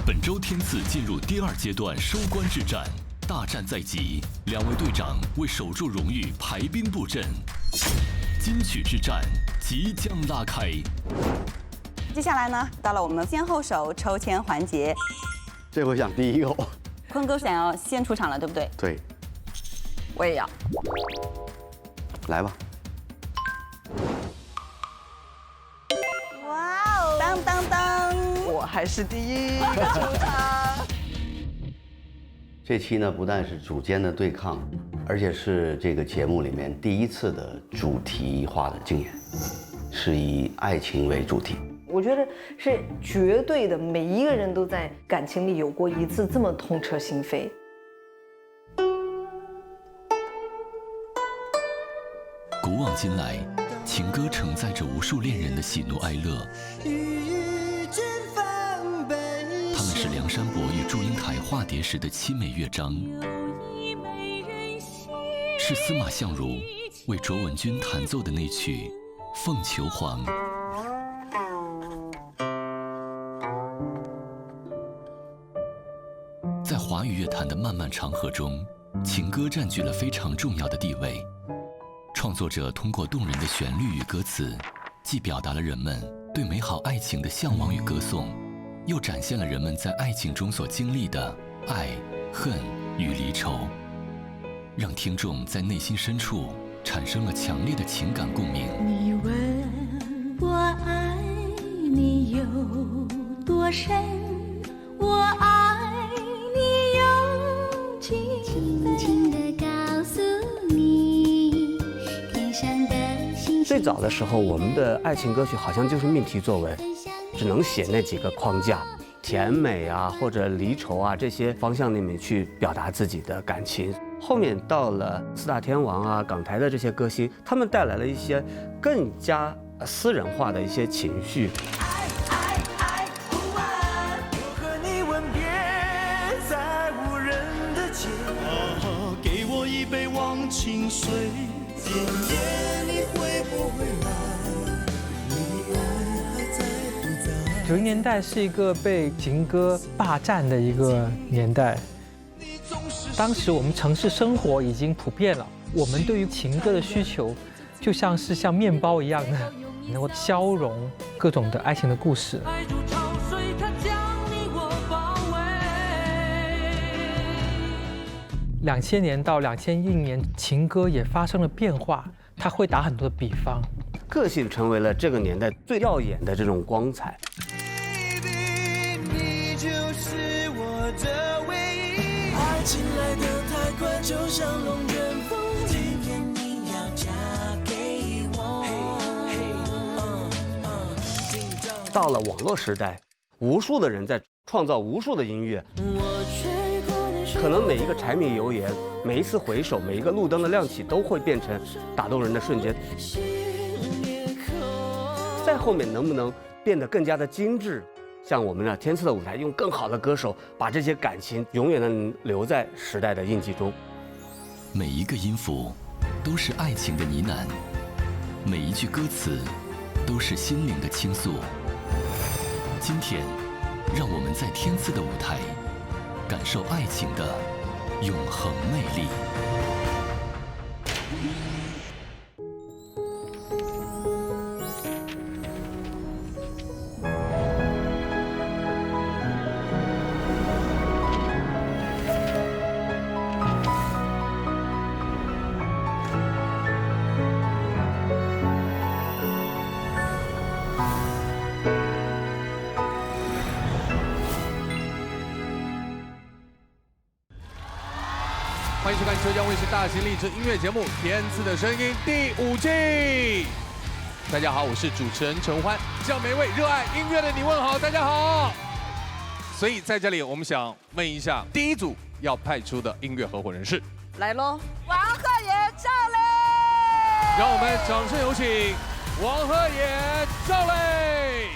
本周天赐进入第2阶段收官之战，大战在即，2位队长为守住荣誉排兵布阵，金曲之战即将拉开。接下来呢，到了我们先后手抽签环节。这回想第一个，坤哥想要先出场了，对不对？对，我也要。来吧。哇哦！当当当！我还是第一个出场。这期呢，不但是组间的对抗，而且是这个节目里面第一次的主题化的竞演，是以爱情为主题。我觉得是绝对的，每一个人都在感情里有过一次这么痛彻心扉。古往今来，情歌承载着无数恋人的喜怒哀乐。他们是梁山伯与祝英台化蝶时的凄美乐章，是司马相如为卓文君弹奏的那曲《凤求凰》。在华语乐坛的漫漫长河中，情歌占据了非常重要的地位。创作者通过动人的旋律与歌词，既表达了人们对美好爱情的向往与歌颂，又展现了人们在爱情中所经历的爱、恨与离愁，让听众在内心深处产生了强烈的情感共鸣。你问我爱你有多深，我爱你有几分，轻轻地告诉你，天上的星星。最早的时候，我们的爱情歌曲好像就是命题作文，只能写那几个框架，甜美啊或者离愁啊这些方向里面去表达自己的感情。后面到了四大天王啊、港台的这些歌星，他们带来了一些更加私人化的一些情绪。我和你吻别在无人的街，给我一杯忘情水，今夜你会不会来？你的爱还在不在？90年代是一个被情歌霸占的一个年代。当时我们城市生活已经普遍了，我们对于情歌的需求，就像是像面包一样的，能够消融各种的爱情的故事。2000年到2001年，情歌也发生了变化，它会打很多的比方，个性成为了这个年代最耀眼的这种光彩。你就是我的唯一，爱情来得太快，就像龙卷风，今天你要嫁给我。到了网络时代，无数的人在创造无数的音乐，可能每一个柴米油盐，每一次回首，每一个路灯的亮起，都会变成打动人的瞬间。再后面能不能变得更加的精致？像我们的天赐的舞台，用更好的歌手把这些感情永远的留在时代的印记中。每一个音符都是爱情的呢喃，每一句歌词都是心灵的倾诉。今天，让我们在天赐的舞台，感受爱情的永恒魅力。欢迎收看浙江卫视大型励志音乐节目《天赐的声音》第5季。大家好，我是主持人陈欢，向每位热爱音乐的你问好，大家好。所以在这里，我们想问一下，第一组要派出的音乐合伙人是？来喽，王鹤野、赵雷。让我们掌声有请王鹤野、赵雷。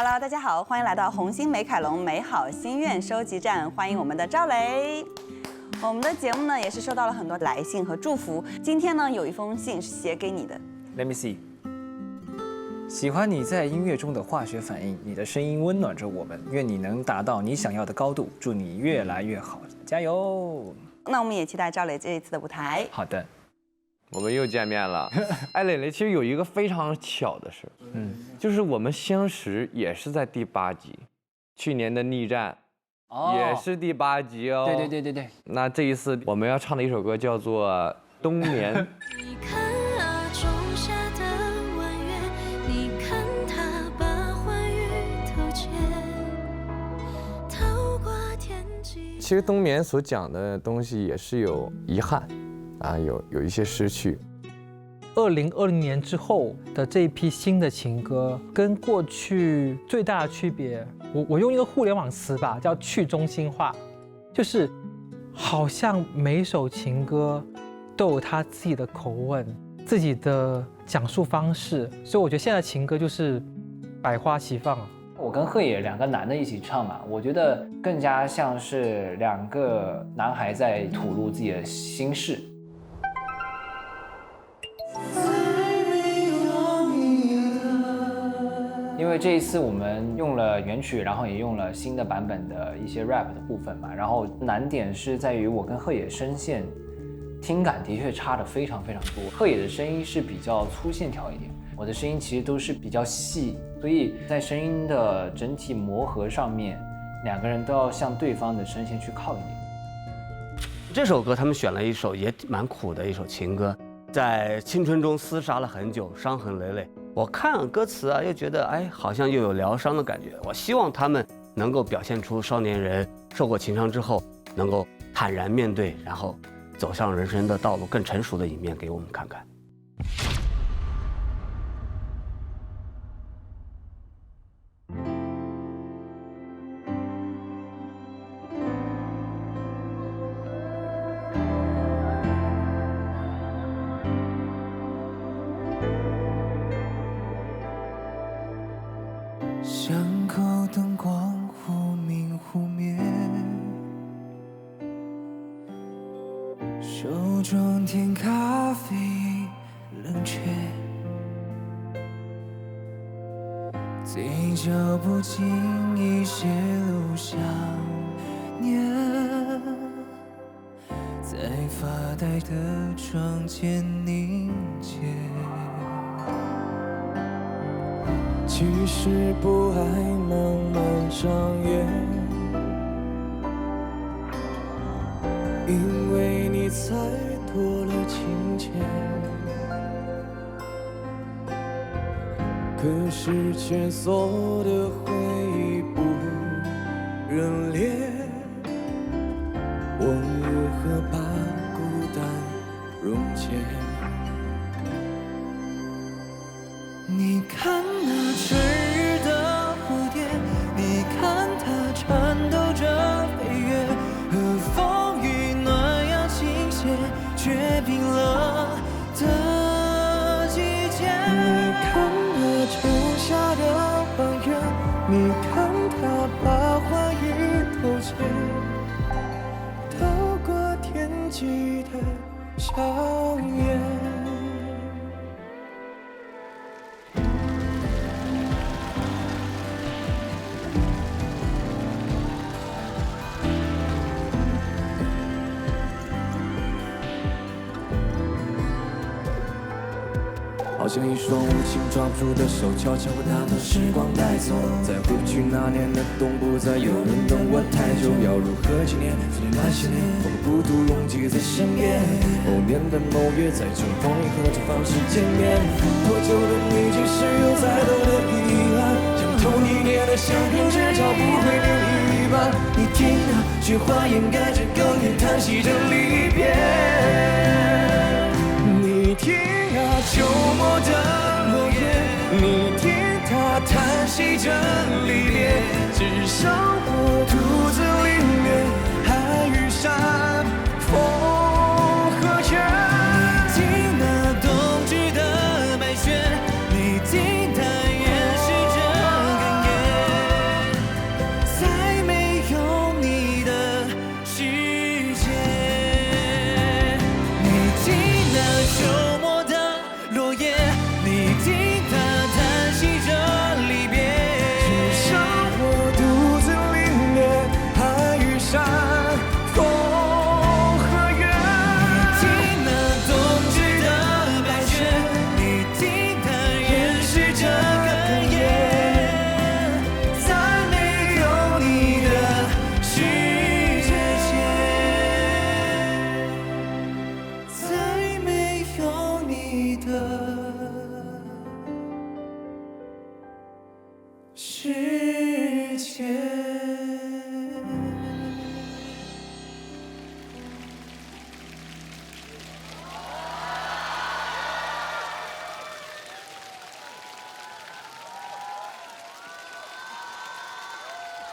Hello， 大家好，欢迎来到红星美凯龙美好心愿收集站，欢迎我们的赵雷。我们的节目呢也是收到了很多来信和祝福，今天呢有一封信是写给你的。Let me see。喜欢你在音乐中的化学反应，你的声音温暖着我们，愿你能达到你想要的高度，祝你越来越好，加油！那我们也期待赵雷这一次的舞台。好的，我们又见面了。哎，磊磊，其实有一个非常巧的事，就是我们相识也是在第8集，去年的逆战，也是第8集哦。对。那这一次我们要唱的一首歌叫做《冬眠》。你看啊，仲夏的弯月，你看它把欢愉偷窃，透过天际。其实《冬眠》所讲的东西也是有遗憾，啊，有一些失去。2020年之后的这一批新的情歌，跟过去最大的区别，我用一个互联网词吧，叫去中心化，就是好像每首情歌都有它自己的口吻、自己的讲述方式，所以我觉得现在情歌就是百花齐放。我跟鹤野2个男的一起唱嘛，我觉得更加像是2个男孩在吐露自己的心事。因为这一次我们用了原曲，然后也用了新的版本的一些 rap 的部分嘛，然后难点是在于我跟鹤野声线听感的确差的非常非常多。鹤野的声音是比较粗线条一点，我的声音其实都是比较细，所以在声音的整体磨合上面，2个人都要向对方的声线去靠一点。这首歌他们选了一首也蛮苦的一首情歌，在青春中厮杀了很久，伤痕累累。我看歌词啊，又觉得哎，好像又有疗伤的感觉。我希望他们能够表现出少年人受过情伤之后，能够坦然面对，然后走上人生的道路更成熟的一面给我们看看。巷口灯光忽明忽灭，手中添咖啡冷却，嘴角不经意泄露想念，在发呆的窗前凝结。其实不爱漫漫长夜，因为你才多了情节。可是牵锁的回忆不热烈，我如何把孤单溶解？你看那春日的蝴蝶，你看它颤抖着飞跃，和风雨暖阳倾斜，却冰冷的季节。你看那仲夏的弯月，你看它把欢愉偷窃，透过天际的硝烟。好像一双无情抓不住的手，悄悄把那段时光带走。在回去那年的冬，不再有人等我太久。要如何纪念昨天那些年，我们孤独拥挤在深夜。某年的某月，在这光阴和这方式见面。多久的你，即使有再多的遗憾，像同一年的相片，至少不会留一半。你听那雪花掩盖着哽咽，叹息着离别。你听秋末的落叶，你听它叹息着离别，至少我独自领略海与山，风和月。你听那冬至的白雪，你听它掩饰着哽咽，世界。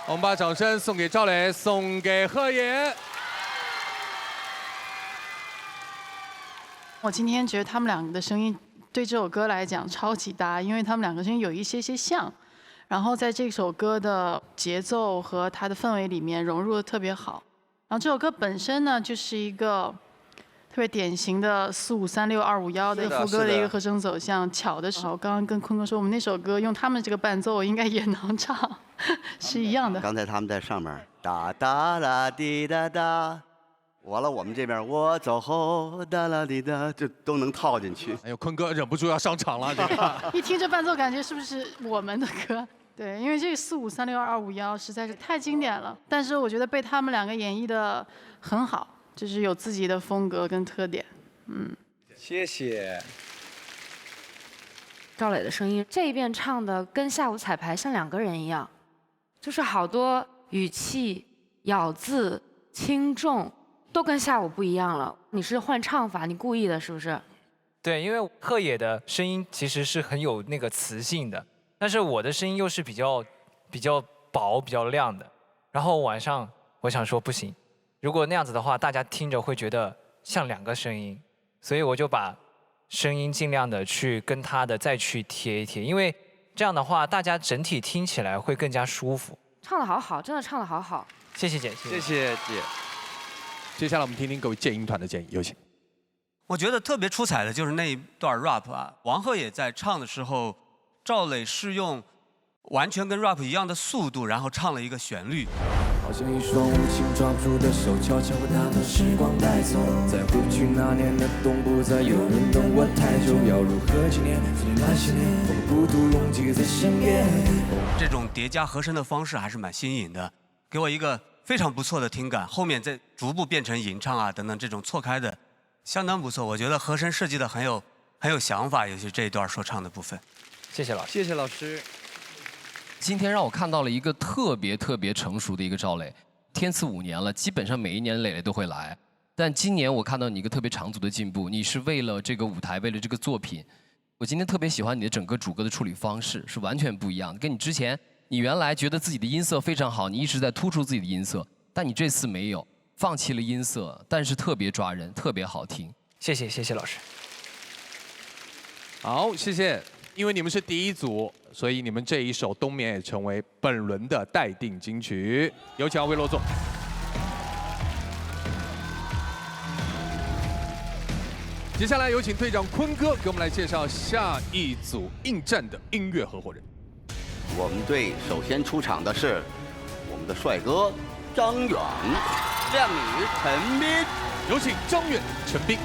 我们把掌声送给赵磊，送给贺野。我今天觉得他们两个的声音对这首歌来讲超级搭，因为他们两个声音有一些像，然后在这首歌的节奏和它的氛围里面融入的特别好。然后这首歌本身呢，就是一个特别典型的4-5-3-6-2-5-1的副歌的一个和声走向。巧的时候，刚刚跟坤哥说，我们那首歌用他们这个伴奏应该也能唱，是一样的。刚才他们在上面哒哒啦滴哒哒，完了我们这边我走后哒啦滴哒，就都能套进去。哎呦，坤哥忍不住要上场了，这个一听这伴奏，感觉是不是我们的歌？对，因为这个4-5-3-6-2-5-1实在是太经典了，但是我觉得被他们两个演绎的很好，就是有自己的风格跟特点。谢谢。赵磊的声音这一遍唱的跟下午彩排像两个人一样，就是好多语气、咬字、轻重都跟下午不一样了。你是换唱法，你故意的是不是？对，因为贺野的声音其实是很有那个磁性的，但是我的声音又是比较薄、比较亮的。然后晚上我想说不行，如果那样子的话，大家听着会觉得像两个声音，所以我就把声音尽量的去跟他的再去贴一贴，因为这样的话大家整体听起来会更加舒服。唱得好好，真的唱得好好。谢谢姐，谢谢姐。接下来我们听听各位建音团的建议，有请。我觉得特别出彩的就是那一段 rap 啊，王鹤也在唱的时候，赵磊是用完全跟 rap 一样的速度，然后唱了一个旋律。好像一双无情抓不住的手，悄悄把那段时光带走。在过去那年的冬，不再有人等我太久。要如何纪念最那些年，我们孤独拥挤在身边。这种叠加和声的方式还是蛮新颖的，给我一个非常不错的听感。后面再逐步变成吟唱啊等等这种错开的，相当不错。我觉得和声设计的很有想法，尤其这一段说唱的部分。谢谢老师。谢谢老师。今天让我看到了一个特别成熟的一个赵磊，天赐5年了，基本上每一年磊磊都会来，但今年我看到你一个特别长足的进步，你是为了这个舞台，为了这个作品。我今天特别喜欢你的整个主歌的处理方式，是完全不一样的，跟你之前，你原来觉得自己的音色非常好，你一直在突出自己的音色，但你这次没有，放弃了音色，但是特别抓人，特别好听。谢谢老师。好，谢谢。因为你们是第一组，所以你们这一首《冬眠》也成为本轮的待定金曲。有请魏洛纵。接下来有请队长坤哥给我们来介绍下一组应战的音乐合伙人。我们队首先出场的是我们的帅哥张远、靓女陈斌。有请张远、陈斌。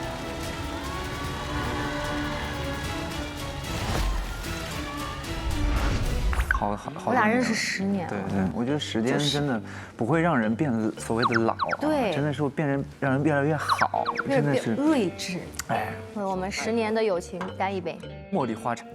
好，我俩认识10年了。对，我觉得时间真的不会让人变得所谓的老，对，真的是会让人越来越好，真的是睿智。哎，为我们10年的友情干一杯。茉莉花茶。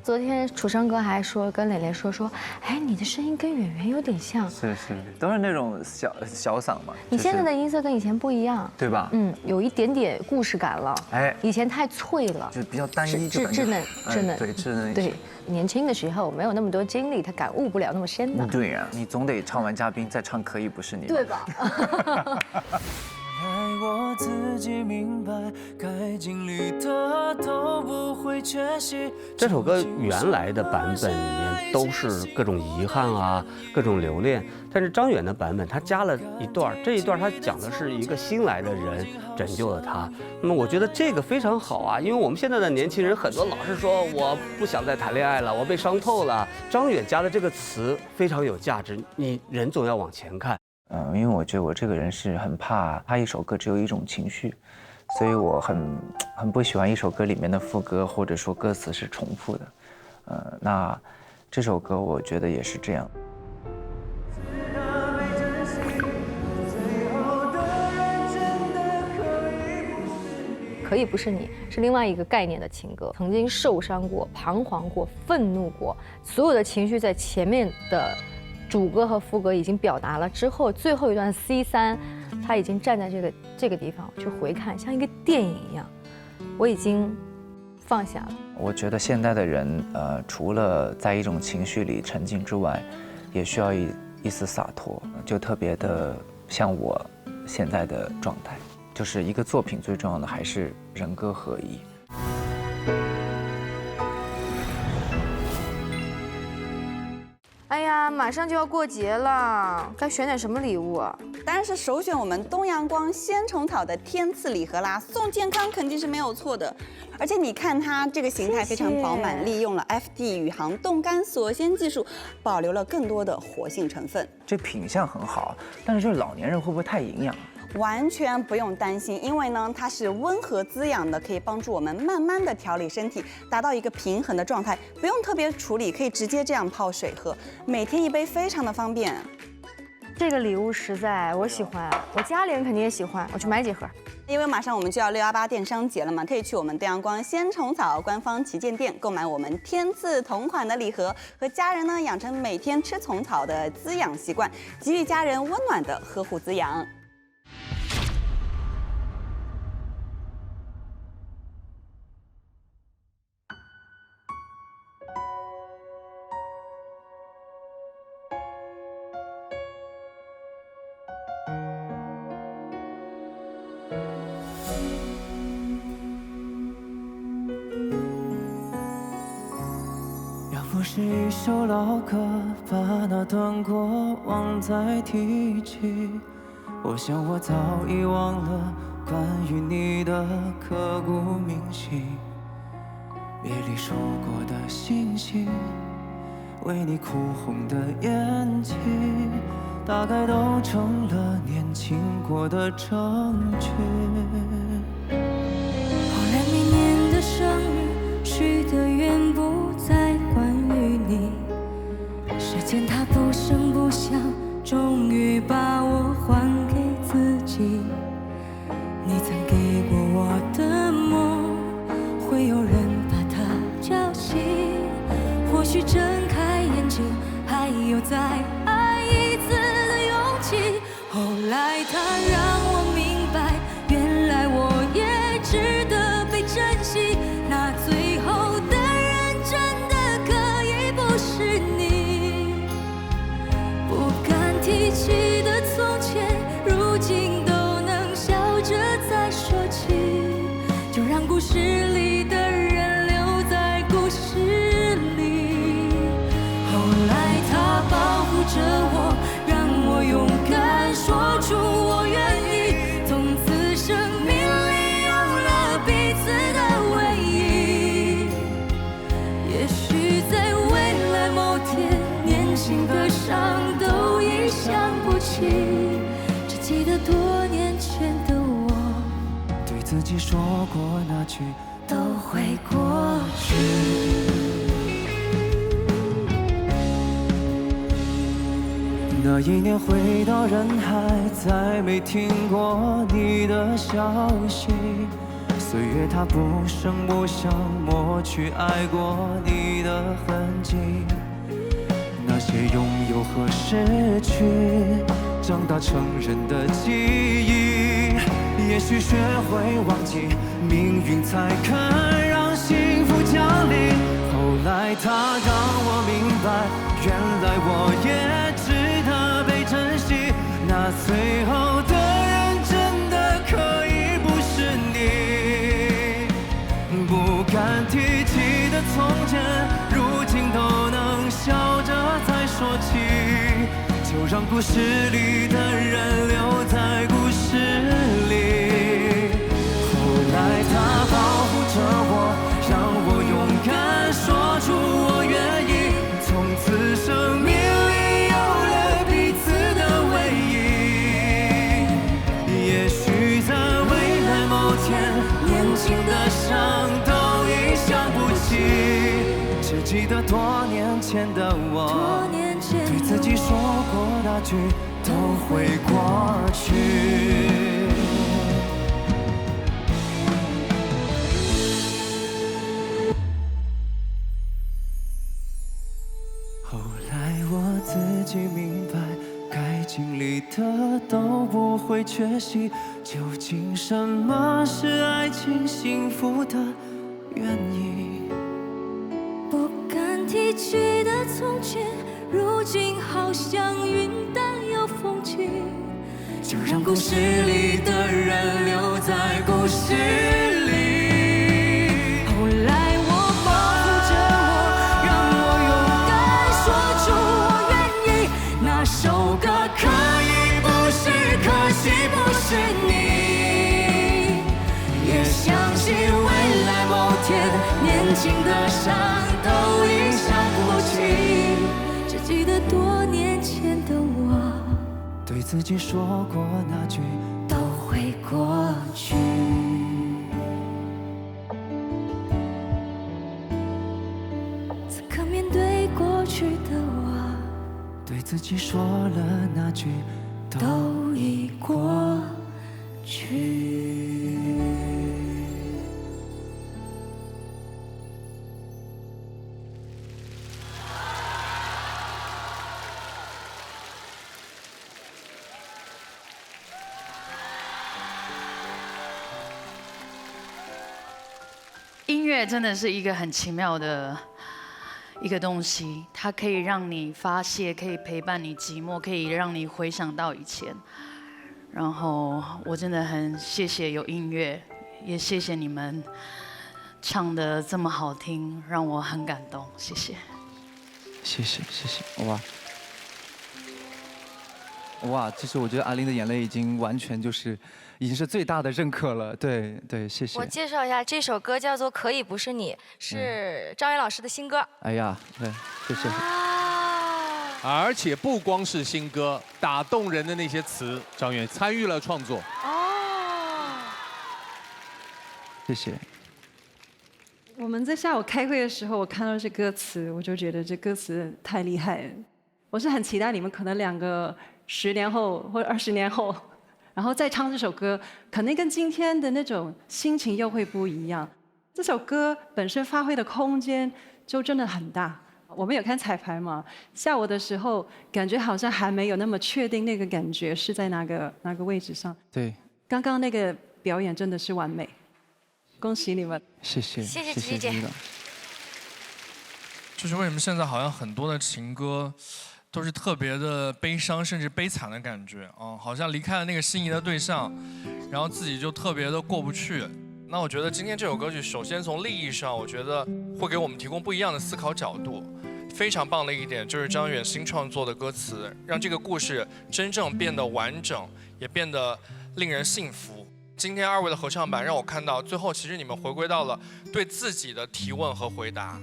昨天楚生哥还跟蕾蕾说，哎，你的声音跟圆圆有点像。是，都是那种小嗓嘛。你现在的音色跟以前不一样，对吧？有一点点故事感了。哎，以前太脆了，就比较单一，稚嫩。对，稚嫩。对，年轻的时候没有那么多经历，他感悟不了那么深的。对呀，你总得唱完嘉宾再唱可以不是你，对吧？爱我自己明白，该经历的都不会缺席。这首歌原来的版本里面都是各种遗憾啊，各种留恋，但是张远的版本他加了一段，这一段他讲的是一个新来的人拯救了他。那么我觉得这个非常好啊，因为我们现在的年轻人很多老是说我不想再谈恋爱了，我被伤透了。张远加的这个词非常有价值，你人总要往前看。因为我觉得我这个人是很怕他一首歌只有一种情绪，所以我很不喜欢一首歌里面的副歌或者说歌词是重复的。那这首歌我觉得也是这样。可以不是你，是另外一个概念的情歌。曾经受伤过、彷徨过、愤怒过，所有的情绪在前面的主歌和副歌已经表达了之后，最后一段 C3，他已经站在这个地方去回看，像一个电影一样，我已经放下了。我觉得现代的人，除了在一种情绪里沉浸之外，也需要一丝洒脱，就特别的像我现在的状态，就是一个作品最重要的还是人歌合一。哎呀，马上就要过节了，该选点什么礼物啊？当然是首选我们东阳光鲜虫草的天赐礼盒啦，送健康肯定是没有错的。而且你看它这个形态非常饱满，利用了 FD 宇航冻干锁鲜技术，保留了更多的活性成分。这品相很好，但是这老年人会不会太营养？完全不用担心，因为呢，它是温和滋养的，可以帮助我们慢慢的调理身体，达到一个平衡的状态，不用特别处理，可以直接这样泡水喝，每天一杯，非常的方便。这个礼物实在我喜欢，我家里人肯定也喜欢，我去买几盒。因为马上我们就要618电商节了嘛，可以去我们东阳光鲜虫草官方旗舰店购买我们天赐同款的礼盒，和家人呢养成每天吃虫草的滋养习惯，给予家人温暖的呵护滋养。不是一首老歌，把那段过往再提起。我想我早已忘了关于你的刻骨铭心。别离说过的信息，为你哭红的眼睛，大概都成了年轻过的证据。后来每年的生日许的愿不再关于你，时间它不声不响，终于把我还给自己。你曾给过我的梦，会有人把它叫醒。或许睁开眼睛，还有再爱一次的勇气。后来它让我明白，原来我也值得被珍惜。那最后的人真的可以不是你，不敢提起的从前，如今都能笑着再说起。就让故事里的人留在故事里。后来他保护着我，让我勇敢说出我愿意。从此生命里有了彼此的唯一。也许在未来某天，年轻的伤都已想不起，只记得多年前的我，对自己说过那句都会过去。那一年回到人海，再没听过你的消息。岁月它不声不响，抹去爱过你的痕迹。那些拥有和失去，长大成人的记忆。也许学会忘记，命运才肯让幸福降临。后来它让我明白，原来我也值得被珍惜。那最后的人真的可以不是你，不敢提起的从前，如今都能笑着再说起。就让故事里的人留在故事里。后来他保护着我，让我勇敢说出我愿意。从此生命里有了彼此的唯一。也许在未来某天，年轻的伤都已想不起，只记得多年前的我，对自己说过那句都会过去。己明白，该经历的都不会缺席。究竟什么是爱情幸福的原因？不敢提起的从前，如今好像云淡又风轻。就让故事里的人留在故事里。后来我保护着我，让我勇敢说出我愿意。那首歌可以不是，可惜不是你。也相信未来某天，年轻的伤都已像过去。只记得多年前的我，对自己说过那句都会过去。此刻面对过去的我，对自己说了那句都已过去。音乐真的是一个很奇妙的一个东西，它可以让你发泄，可以陪伴你寂寞，可以让你回想到以前。然后我真的很谢谢有音乐，也谢谢你们唱得这么好听，让我很感动，谢谢。谢谢谢谢，哇，其实我觉得阿玲的眼泪已经完全就是已经是最大的认可了，对对，谢谢。我介绍一下，这首歌叫做《可以不是你》，是张远老师的新歌。哎呀，对，谢谢。而且不光是新歌，打动人的那些词，张远参与了创作。哦，谢谢。我们在下午开会的时候，我看到这歌词，我就觉得这歌词太厉害了。我是很期待你们可能2个10年后或者20年后，然后再唱这首歌，可能跟今天的那种心情又会不一样。这首歌本身发挥的空间就真的很大。我们有看彩排嘛？下午的时候感觉好像还没有那么确定那个感觉是在哪个位置上。对。刚刚那个表演真的是完美，恭喜你们！谢谢，谢谢琪姐。就是为什么现在好像很多的情歌都是特别的悲伤甚至悲惨的感觉啊，好像离开了那个心仪的对象，然后自己就特别的过不去。那我觉得今天这首歌曲，首先从立意上，我觉得会给我们提供不一样的思考角度。非常棒的一点就是张远新创作的歌词，让这个故事真正变得完整，也变得令人信服。今天2位的合唱版让我看到，最后其实你们回归到了对自己的提问和回答。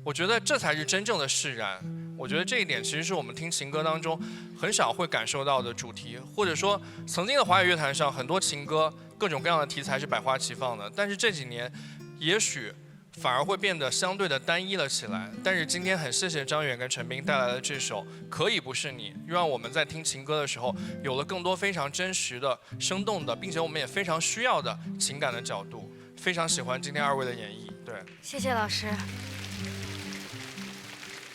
我觉得这才是真正的释然。我觉得这一点其实是我们听情歌当中很少会感受到的主题，或者说曾经的华语乐坛上很多情歌各种各样的题材是百花齐放的，但是这几年也许反而会变得相对的单一了起来。但是今天很谢谢张远跟陈斌带来的这首《可以不是你》，让我们在听情歌的时候有了更多非常真实的、生动的，并且我们也非常需要的情感的角度。非常喜欢今天2位的演绎，对，谢谢老师。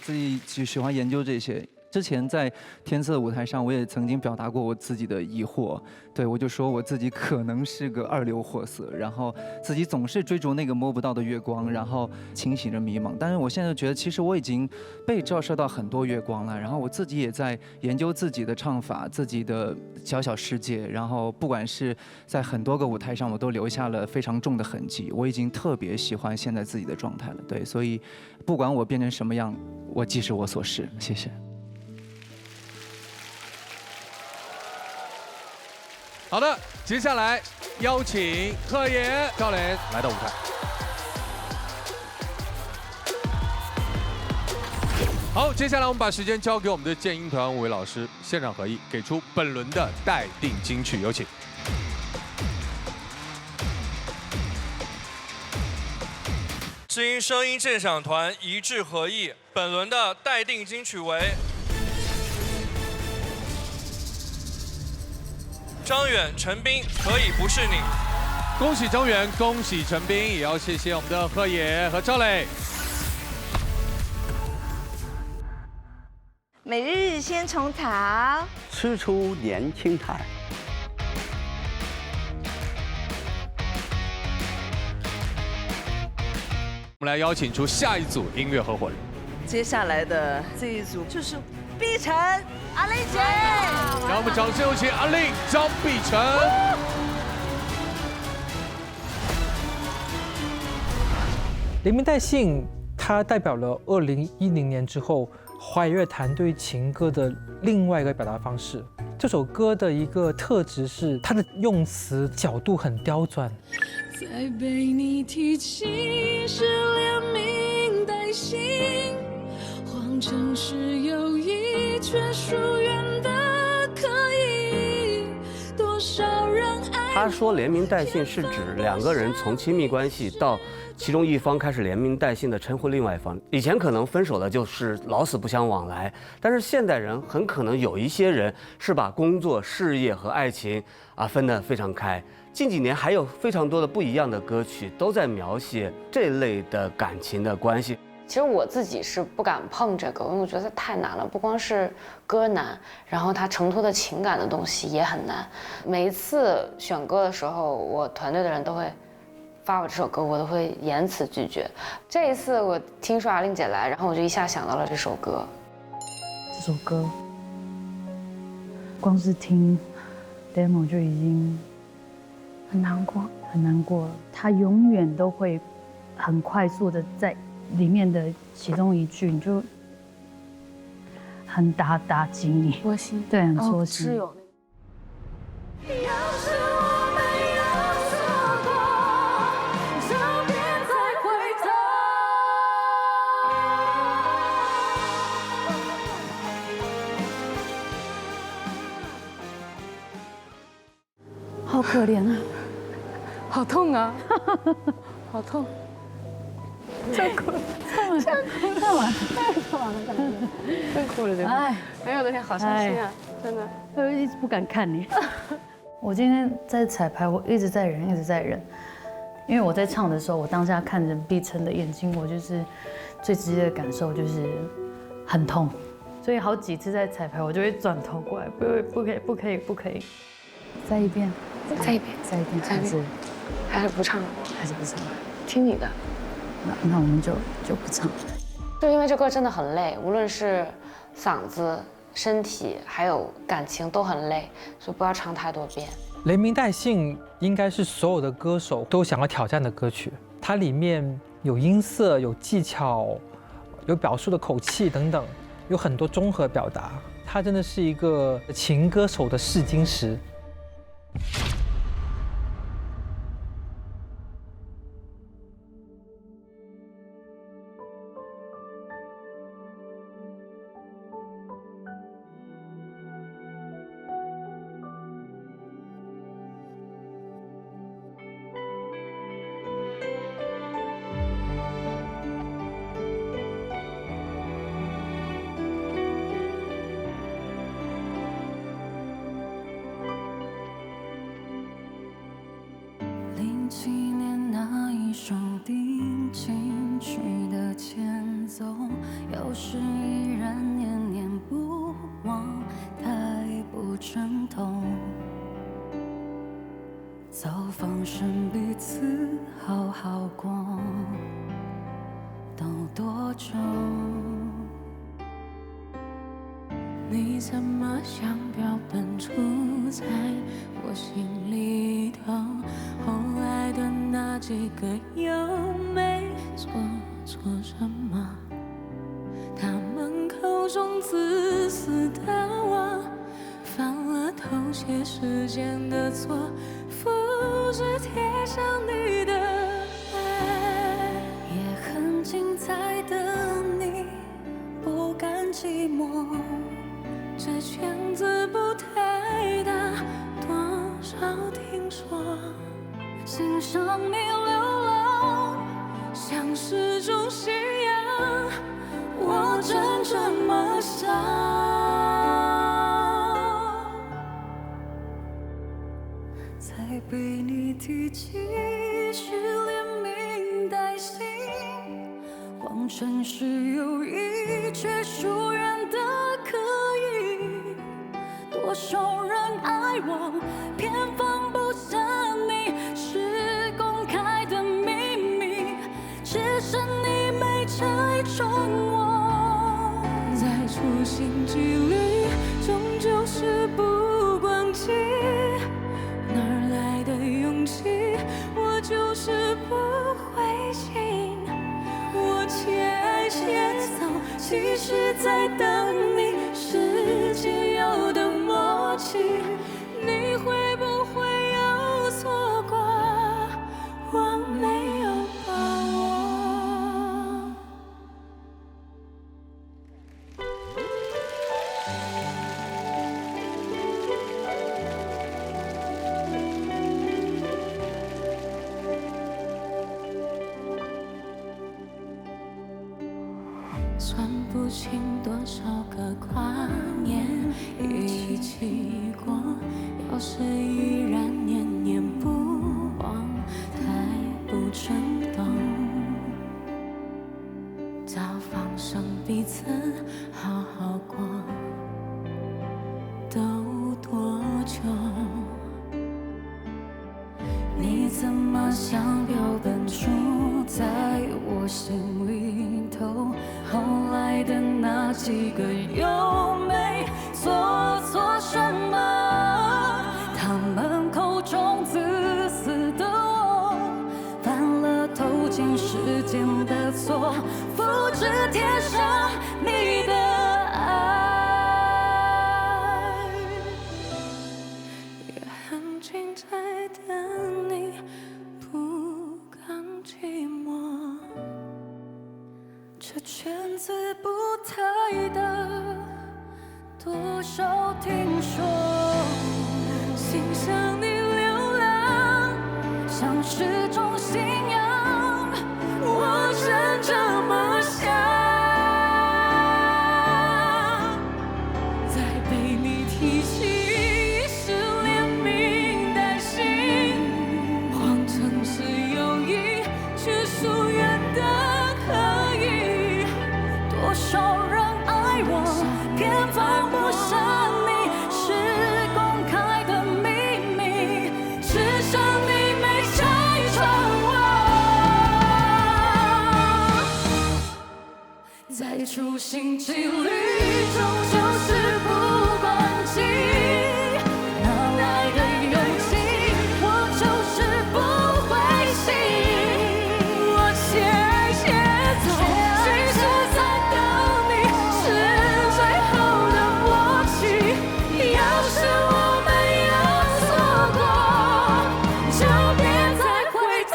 自己就喜欢研究这些。之前在天赐的舞台上，我也曾经表达过我自己的疑惑，对我就说我自己可能是个2流货色，然后自己总是追逐那个摸不到的月光，然后清醒着迷茫。但是我现在觉得，其实我已经被照射到很多月光了，然后我自己也在研究自己的唱法，自己的小小世界，然后不管是在很多个舞台上，我都留下了非常重的痕迹。我已经特别喜欢现在自己的状态了，对，所以不管我变成什么样，我即是我所是。谢谢。好的，接下来邀请贺野、赵磊来到舞台。好，接下来我们把时间交给我们的建音团5位老师，现场合一，给出本轮的待定金曲，有请。知音声音鉴赏团一致合议，本轮的待定金曲为张远、陈斌，可以不是你。恭喜张远，恭喜陈斌，也要谢谢我们的贺野和赵磊。每日鲜虫草，吃出年轻态。我们来邀请出下一组音乐合伙人。接下来的这一组就是碧晨、阿丽姐，让我们掌声有请阿令、张碧晨。连名带姓，它代表了2010年之后华语乐坛对于情歌的另外一个表达方式。这首歌的一个特质是它的用词角度很刁钻。再被你提起是连名带姓，谎称是友谊，却疏远的可以，多少人爱。他说连名带姓是指两个人从亲密关系到其中一方开始连名带姓的称呼另外一方。以前可能分手了就是老死不相往来，但是现代人很可能有一些人是把工作、事业和爱情分得非常开。近几年还有非常多的不一样的歌曲都在描写这类的感情的关系。其实我自己是不敢碰这个，因为我觉得太难了，不光是歌难，然后它承托的情感的东西也很难。每一次选歌的时候，我团队的人都会发我这首歌，我都会严词拒绝。这一次我听说阿令姐来，然后我就一下想到了这首歌。这首歌光是听 demo 就已经很难过，很难过了。他永远都会很快速的在里面的其中一句，你就很打击你，戳心，对，很戳心。是有好可怜啊，好痛啊，好痛。真哭，干嘛？真哭了，真的。哎，我的天，好伤心啊，真的。我一直不敢看你。我今天在彩排，我一直在忍，一直在忍，因为我在唱的时候，我当下看着碧晨的眼睛，我就是最直接的感受就是很痛，所以好几次在彩排，我就会转头过来，不可以，再一遍，还是不唱了，还是不唱，听你的。那我们就不唱了。就因为这歌真的很累，无论是嗓子、身体还有感情都很累，所以不要唱太多遍。连名带姓应该是所有的歌手都想要挑战的歌曲，它里面有音色、有技巧、有表述的口气等等，有很多综合表达。它真的是一个情歌手的试金石。07年那一首定情曲的前奏，有时依然念念不忘，太不争痛。早放生彼此好好过，都多久？你怎么像标本杵在我心里头？后来的那几个又没做什么？他们口中自私的我，犯了偷窃时间的错，复制贴上你的爱，也很精彩的你，不甘寂寞。这圈子不太大，多少听说，欣赏你流浪，像是种信仰，我真这么想。再被你提起，是连名带姓，谎城市有一却疏远的可以，多少人爱我，偏放不下你，是公开的秘密，只剩你没拆穿我，在处心积虑，终究是不光彩，哪儿来的勇气，我就是不会醒。我且爱且走，其实在等你，时间有的默契，你会不会有错过？我没有把握。算不清多少个跨年一起过，要是依然念念不忘，太不冲动。早放生彼此，好好过，都多久？你怎么像标本住在我心里头？后来的那几个又没做错什么？他们口中自私的我，犯了偷奸时间的错，复制贴上你的爱，也很近在等你，不甘寂寞。这圈子不太大，多少听说，心向你流浪，像是种信仰，我真这么想，再被你提起，是连名带姓，谎称是友谊，却疏远的可以。多少人爱我，偏放不下你，是公开的秘密，只剩你没拆穿我，在处心积虑，终究是不关机，哪来的勇气，我就是不会醒，我且爱且走，其实在等你，是最后的默契，要是我没有错过，就别再回头。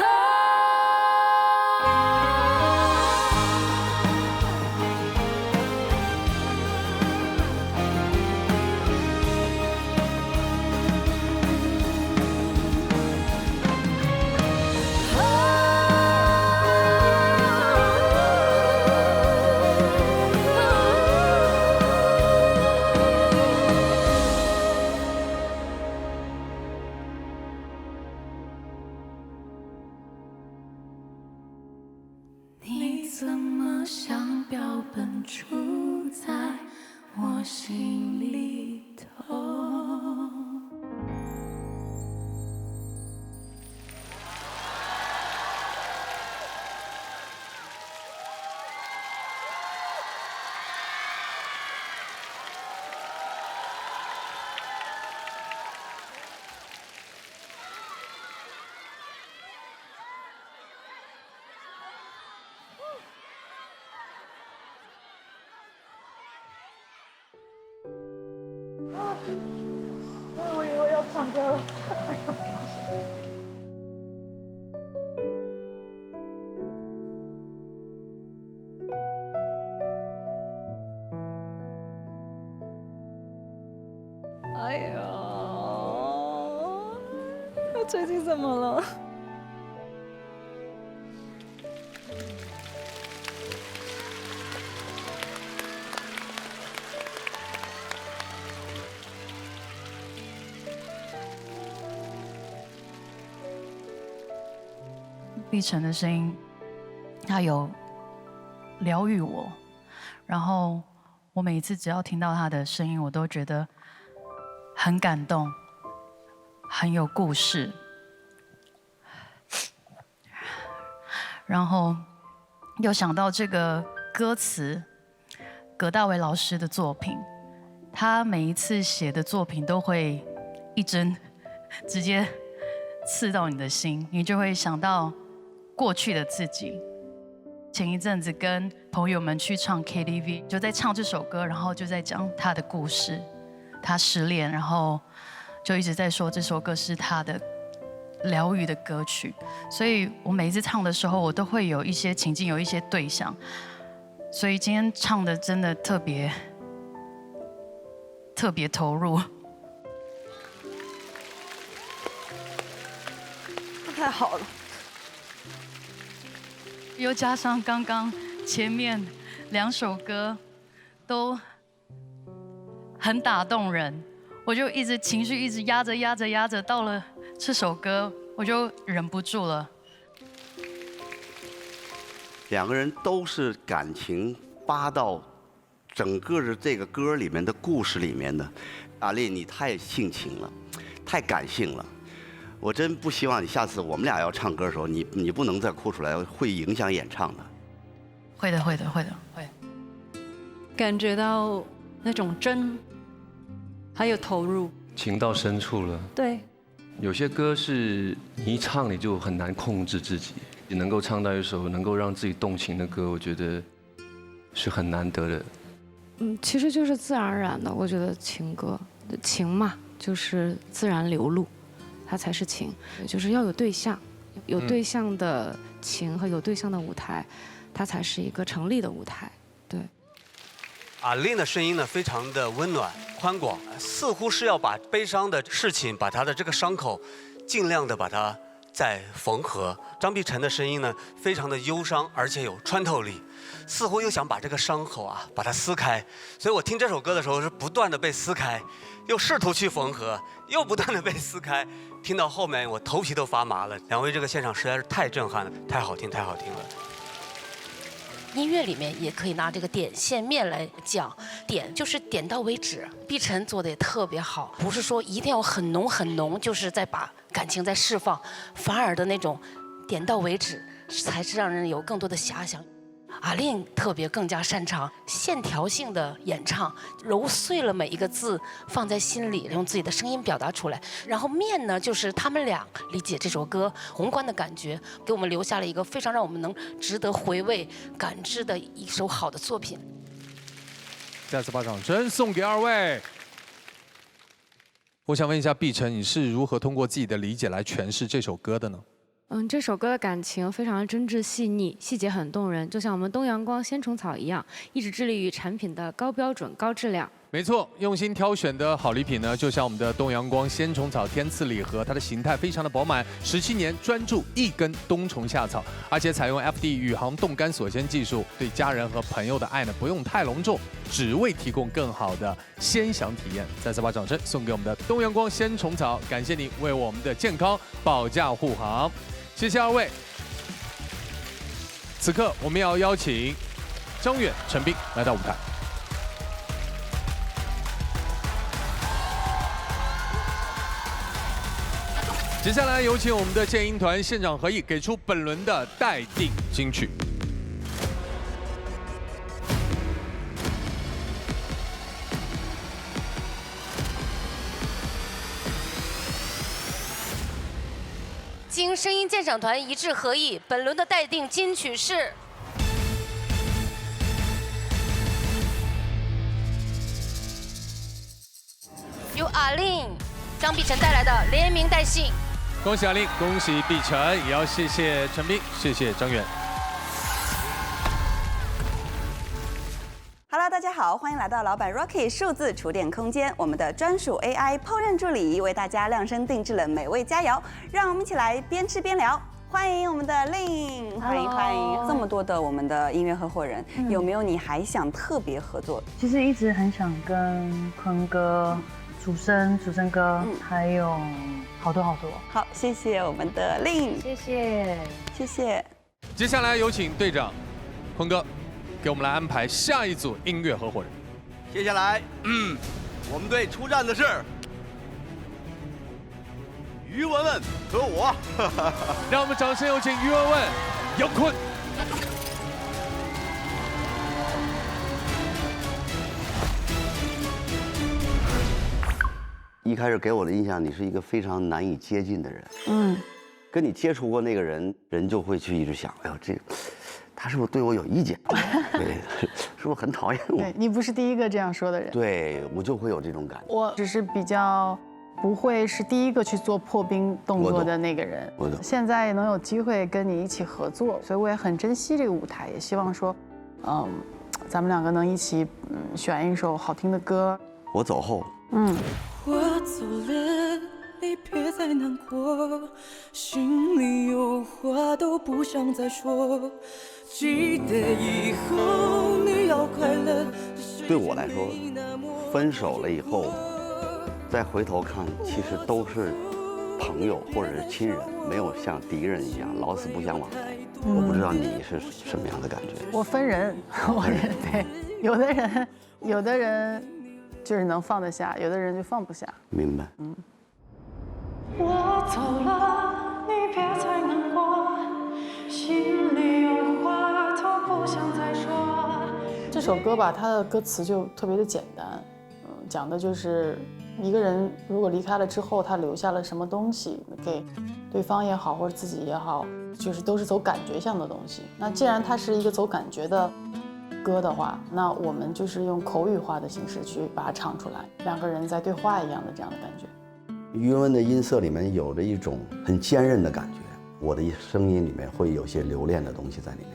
你怎么像标本住在我心里头？我以为要唱歌了。哎呀，我最近怎么了？碧晨的声音，它有疗愈我。然后我每一次只要听到他的声音，我都觉得很感动，很有故事。然后又想到这个歌词，葛大为老师的作品，他每一次写的作品都会一针直接刺到你的心，你就会想到过去的自己。前一阵子跟朋友们去唱 KTV， 就在唱这首歌，然后就在讲他的故事，他失恋，然后就一直在说这首歌是他的疗愈的歌曲。所以我每一次唱的时候，我都会有一些情境，有一些对象。所以今天唱的真的特别投入。太好了。又加上刚刚前面2首歌都很打动人，我就一直情绪一直压着，到了这首歌我就忍不住了。2个人都是感情扒到整个的这个歌里面的故事里面的。阿丽，你太性情了，太感性了。我真不希望你下次我们俩要唱歌的时候，你不能再哭出来，会影响演唱的。会的。感觉到那种真，还有投入，情到深处了。对，有些歌是你一唱你就很难控制自己，你能够唱到一首能够让自己动情的歌，我觉得是很难得的。其实就是自然而然的，我觉得情歌，情嘛，就是自然流露。它才是情，就是要有对象，有对象的情和有对象的舞台，它才是一个成立的舞台。对。阿令的声音呢，非常的温暖宽广，似乎是要把悲伤的事情，把他的这个伤口，尽量的把它再缝合。张碧晨的声音呢，非常的忧伤，而且有穿透力，似乎又想把这个伤口啊，把它撕开。所以我听这首歌的时候是不断的被撕开，又试图去缝合，又不断的被撕开。听到后面我头皮都发麻了。2位这个现场实在是太震撼了，太好听了。音乐里面也可以拿这个点线面来讲，点就是点到为止。碧晨做的也特别好，不是说一定要很浓，就是在把感情在释放，反而的那种点到为止，才是让人有更多的遐想。阿令特别更加擅长线条性的演唱，揉碎了每一个字，放在心里，用自己的声音表达出来。然后面呢，就是他们俩理解这首歌宏观的感觉，给我们留下了一个非常让我们能值得回味、感知的一首好的作品。再次把掌声送给2位。我想问一下碧晨，你是如何通过自己的理解来诠释这首歌的呢？这首歌的感情非常的真挚细腻，细节很动人，就像我们东阳光鲜虫草一样，一直致力于产品的高标准、高质量。没错，用心挑选的好礼品呢，就像我们的东阳光鲜虫草天赐礼盒，它的形态非常的饱满，17年专注1根冬虫夏草，而且采用 FD 宇航冻干锁鲜技术，对家人和朋友的爱呢不用太隆重，只为提供更好的鲜享体验。再次把掌声送给我们的东阳光鲜虫草，感谢你为我们的健康保驾护航。谢谢2位。此刻我们要邀请张远、陈斌来到舞台。接下来有请我们的剑鹰团现场合艺，给出本轮的待定金曲。经声音鉴赏团一致合议，本轮的待定金曲是由阿令、张碧晨带来的《连名带姓》。恭喜阿令，恭喜碧晨，也要谢谢陈斌，谢谢张远。Hello， 大家好，欢迎来到老板 Rocky 数字厨电空间，我们的专属 AI 烹饪助理为大家量身定制了美味佳肴，让我们一起来边吃边聊。欢迎我们的令，欢迎欢迎！这么多的我们的音乐合伙人，有没有你还想特别合作？其实一直很想跟坤哥、主生哥，还有好多。好，谢谢我们的令，谢谢。谢谢。接下来有请队长坤哥。给我们来安排下一组音乐合伙人。接下来，我们队出战的是于文文和我。让我们掌声有请于文文、杨坤。一开始给我的印象，你是一个非常难以接近的人。跟你接触过那个人，人就会去一直想，哎呦，他是不是对我有意见？对，是不是很讨厌我？对你不是第一个这样说的人。对我就会有这种感觉。我只是比较不会是第一个去做破冰动作的那个人。我懂。现在能有机会跟你一起合作，所以我也很珍惜这个舞台，也希望说，咱们两个能一起选一首好听的歌。我走后。我走了，你别再难过，心里有话都不想再说。记得以后你要快乐。对我来说，分手了以后，再回头看，其实都是朋友或者是亲人，没有像敌人一样老死不相往来。我不知道你是什么样的感觉。我分人，对，有的人就是能放得下，有的人就放不下。明白。我走了，你别再难过，心里有话都不想再说。这首歌吧，它的歌词就特别的简单，讲的就是一个人如果离开了之后，他留下了什么东西给对方也好，或者自己也好，就是都是走感觉向的东西。那既然它是一个走感觉的歌的话，那我们就是用口语化的形式去把它唱出来，两个人在对话一样的这样的感觉。于文文的音色里面有着一种很坚韧的感觉，我的声音里面会有些留恋的东西在里面。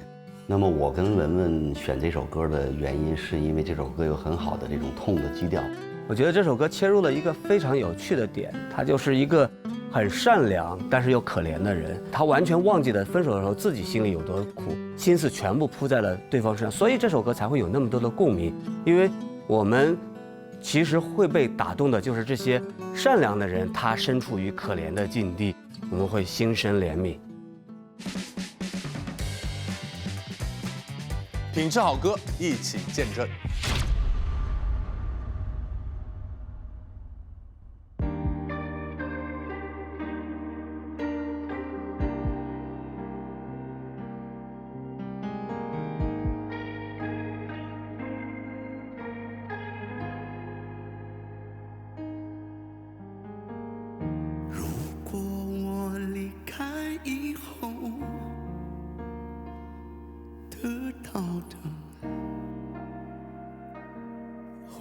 那么我跟文文选这首歌的原因，是因为这首歌有很好的这种痛的基调。我觉得这首歌切入了一个非常有趣的点，他就是一个很善良但是又可怜的人，他完全忘记了分手的时候自己心里有多苦，心思全部扑在了对方身上，所以这首歌才会有那么多的共鸣。因为我们其实会被打动的就是这些善良的人，他身处于可怜的境地，我们会心生怜悯。品质好歌，一起见证。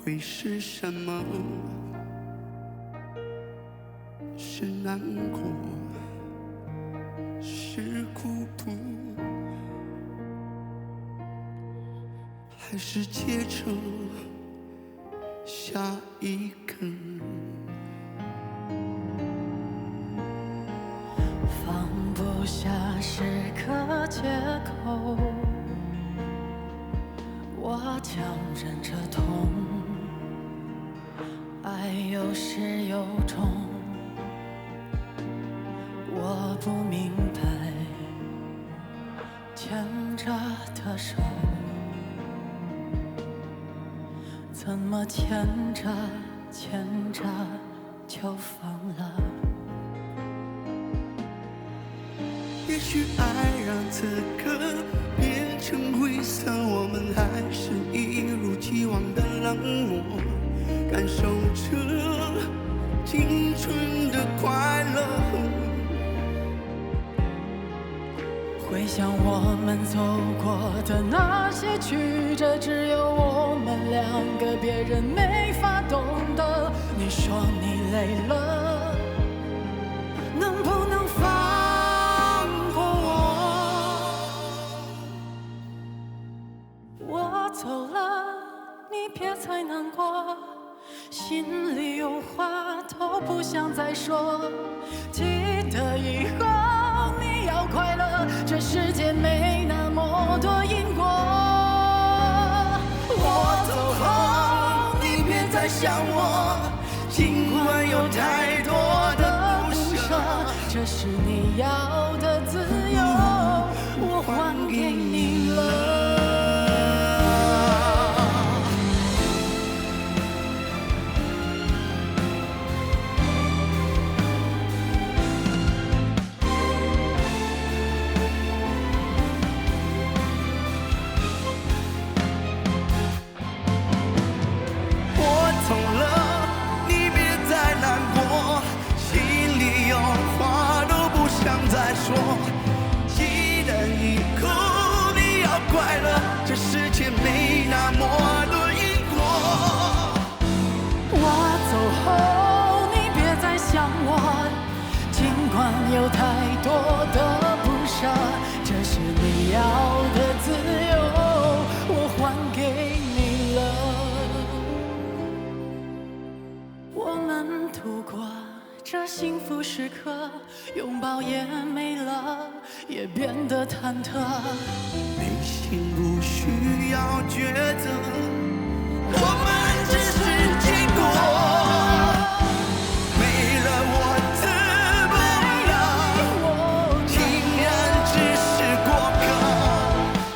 会是什么？是难过，是孤独，还是接着下一个？放不下是个借口，我强忍着痛。爱有始有终，我不明白牵着的手怎么牵着牵着就放了。也许爱让此刻变成灰色，我们还是一如既往的冷漠，感受着青春的快乐，回想我们走过的那些曲折，只有我们两个，别人没法懂得。你说你累了，能不能放过我？我走了，你别再难过，心里有话都不想再说。记得以后你要快乐，这世界没那么多因果。我走后，你别再想我，尽管有太多的不舍，这是你要的自由，我还给你了。时刻，拥抱也没了，也变得忐忑。内心不需要抉择，我们只是经过。没了我怎么了？竟然只是过客，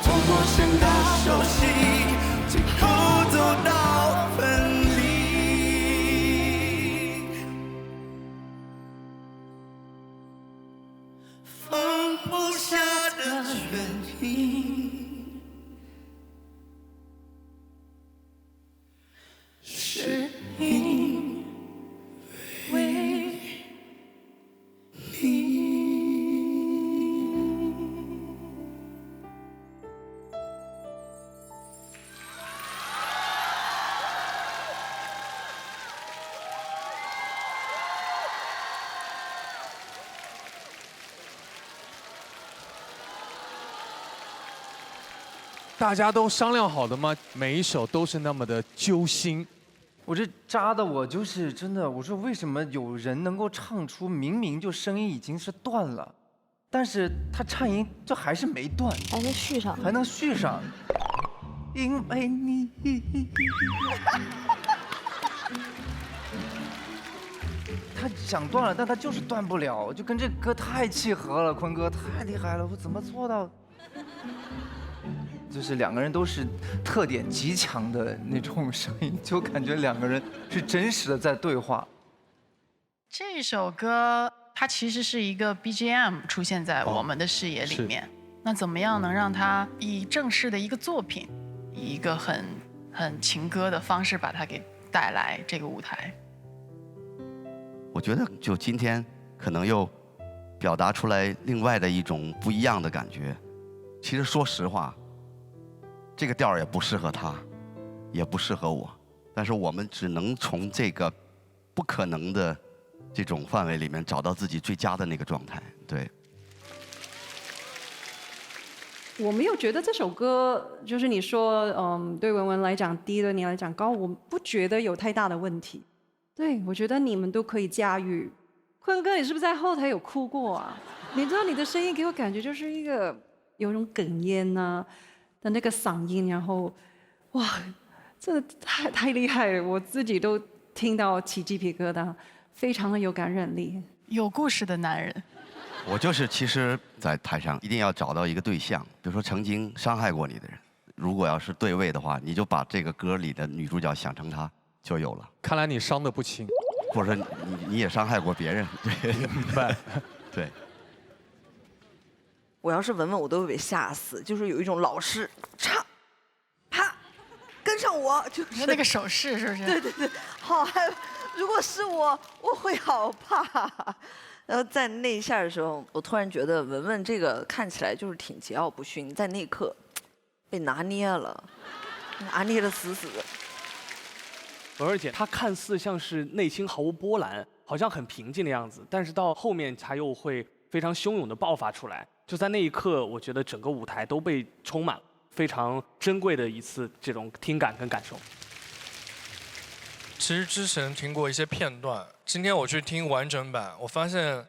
错过深的熟悉，最后走到分离。放不下的原因，是因为你。大家都商量好的吗？每一首都是那么的揪心。我这扎的我就是真的，我说为什么有人能够唱出明明就声音已经是断了，但是他颤音就还是没断，还能续上，还能续上，因为你。他想断了，但他就是断不了，就跟这歌太契合了，坤哥太厉害了，我怎么做到？就是两个人都是特点极强的那种声音，就感觉两个人是真实的在对话。这首歌它其实是一个 BGM 出现在我们的视野里面，那怎么样能让它以正式的一个作品，以一个很情歌的方式把它给带来这个舞台？我觉得就今天可能又表达出来另外的一种不一样的感觉。其实说实话，这个调儿也不适合他，也不适合我，但是我们只能从这个不可能的这种范围里面找到自己最佳的那个状态。对。我没有觉得这首歌就是你说，对文文来讲低，对你来讲高，我不觉得有太大的问题。对，我觉得你们都可以驾驭。坤哥，你是不是在后台有哭过啊？你知道你的声音给我感觉就是一个有一种哽咽呐的那个嗓音，然后，哇，真的太厉害了，我自己都听到起鸡皮疙瘩，非常的有感染力。有故事的男人。我就是其实，在台上一定要找到一个对象，比如说曾经伤害过你的人，如果要是对位的话，你就把这个歌里的女主角想成她，就有了。看来你伤得不轻，或者说你也伤害过别人，对，明白，对。我要是文文，我都会被吓死，就是有一种老师唱，啪，跟上我，就是那个手势是不是？对对对，好害怕。如果是我会好怕。然后在那一下的时候，我突然觉得文文这个看起来就是挺桀骜不驯，在那一刻被拿捏了，拿捏得死死的。文儿姐她看似像是内心毫无波澜，好像很平静的样子，但是到后面她又会非常汹涌的爆发出来。就在那一刻，我觉得整个舞台都被充满了，非常珍贵的一次这种听感跟感受。其实之前听过一些片段，今天我去听完整版，我发现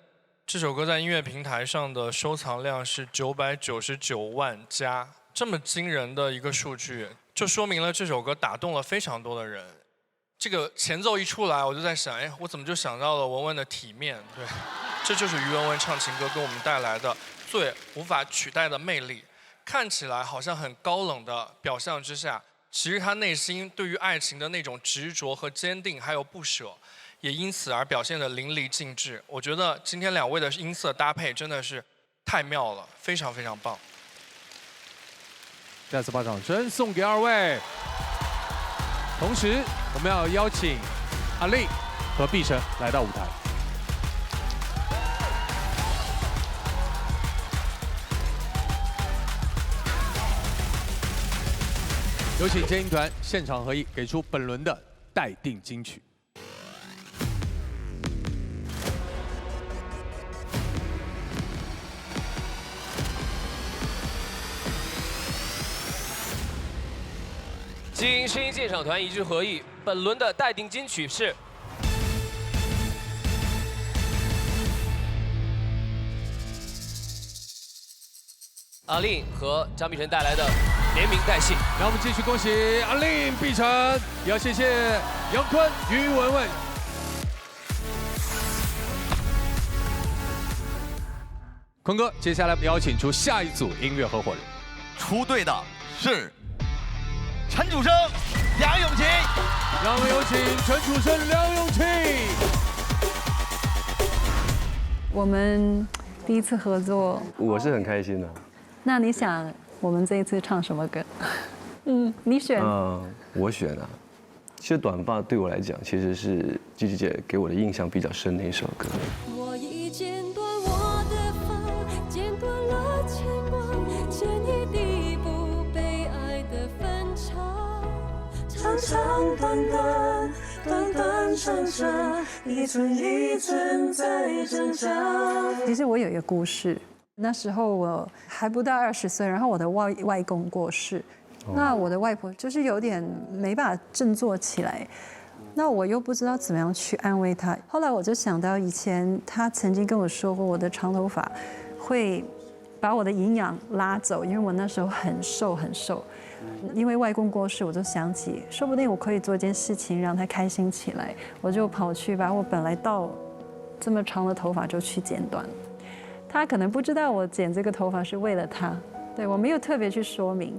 这首歌在音乐平台上的收藏量是999万加，这么惊人的一个数据，就说明了这首歌打动了非常多的人。这个前奏一出来，我就在想，哎，我怎么就想到了文文的体面？对，这就是于文文唱情歌给我们带来的最无法取代的魅力。看起来好像很高冷的表象之下，其实他内心对于爱情的那种执着和坚定，还有不舍，也因此而表现得淋漓尽致。我觉得今天两位的音色搭配真的是太妙了，非常非常棒。再次把掌声送给二位。同时，我们要邀请阿丽和碧晨来到舞台。有请监音团现场合一，给出本轮的待定金曲。经声音鉴赏团一致合议，本轮的待定金曲是阿令和张碧晨带来的连名带姓。让我们继续恭喜阿令、碧晨，也要谢谢杨坤、于文文。坤哥，接下来邀请出下一组音乐合伙人。出队的是陈楚生、梁咏琪。让我们有请陈楚生、梁咏琪。我们第一次合作，我是很开心的。那你想我们这一次唱什么歌？你选。我选啊。其实短发对我来讲，其实是季季姐给我的印象比较深的一首歌。我已剪断我的发，剪断了牵挂，剪一地不被爱的分岔。长长短短，短短长长，一寸一寸在挣扎。其实我有一个故事，那时候我还不到20岁，然后我的外公过世。那我的外婆就是有点没办法振作起来，那我又不知道怎么样去安慰她。后来我就想到以前她曾经跟我说过，我的长头发会把我的营养拉走，因为我那时候很瘦很瘦。因为外公过世，我就想起，说不定我可以做一件事情让他开心起来，我就跑去把我本来到这么长的头发就去剪短。他可能不知道我剪这个头发是为了他。对，我没有特别去说明，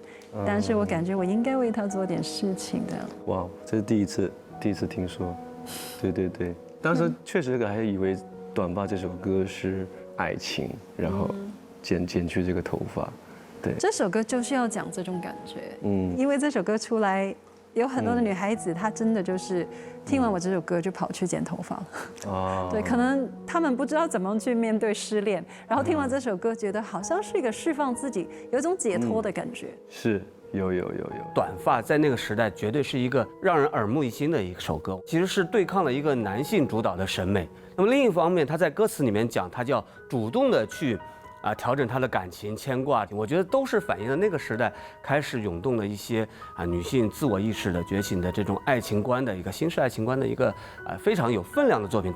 但是我感觉我应该为他做点事情的。哇，这是第一次听说。对对对，当时确实还以为《短发》这首歌是爱情，然后剪去这个头发。对，这首歌就是要讲这种感觉。因为这首歌出来，有很多的女孩子，她真的就是听完我这首歌就跑去剪头发了。对，可能她们不知道怎么去面对失恋，然后听完这首歌，觉得好像是一个释放自己，有一种解脱的感觉。是，有。短发在那个时代绝对是一个让人耳目一新的一首歌，其实是对抗了一个男性主导的审美。那么另一方面，他在歌词里面讲，他就要主动的去调整他的感情牵挂，我觉得都是反映了那个时代开始涌动的一些女性自我意识的觉醒的这种爱情观的一个新式爱情观的一个非常有分量的作品。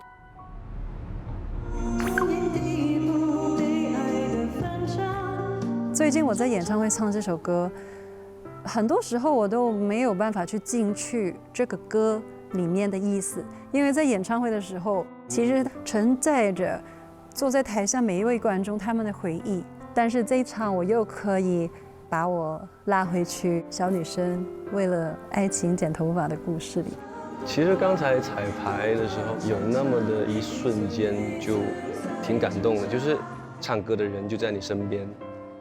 最近我在演唱会唱这首歌，很多时候我都没有办法去进去这个歌里面的意思，因为在演唱会的时候，其实承载着坐在台下每一位观众他们的回忆，但是这一场我又可以把我拉回去小女生为了爱情剪头发的故事里。其实刚才彩排的时候，有那么的一瞬间就挺感动的，就是唱歌的人就在你身边，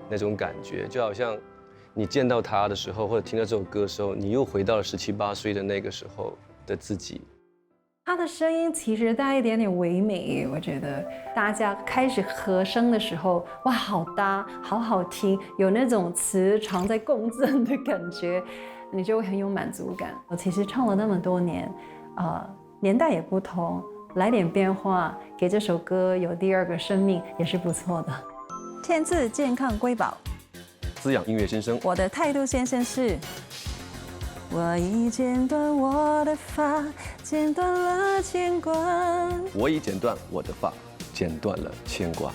那种感觉，就好像你见到他的时候，或者听到这首歌的时候，你又回到了17、18岁的那个时候的自己。他的声音其实带一点点唯美，我觉得大家开始和声的时候，哇，好搭，好好听，有那种磁场在共振的感觉，你就会很有满足感。我其实唱了那么多年，年代也不同，来点变化，给这首歌有第二个生命也是不错的。天赐健康瑰宝，滋养音乐新生。我的态度先生是。我已剪断我的发，剪断了牵挂。我已剪断我的发，剪断了牵挂。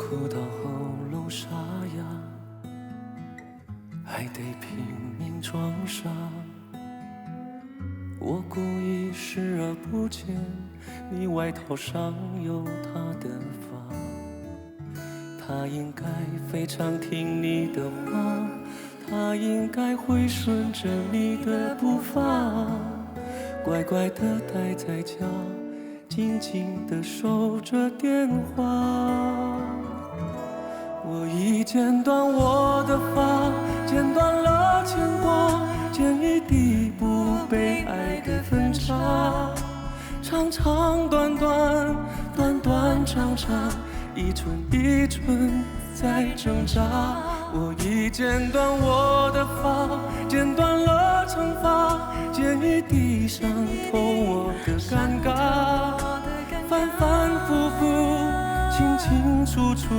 哭到喉咙沙哑，还得拼命装傻。我故意视而不见，你外套上有他的发。他应该非常听你的话，他应该会顺着你的步伐，乖乖地待在家，静静地守着电话。我已剪断我的发，剪断了牵挂，剪一地不被爱的分岔。长长短短，短短长长，一寸一寸在挣扎。我已剪断我的发，剪断了长发，剪一地伤透我的尴尬。反反复复，清清楚楚，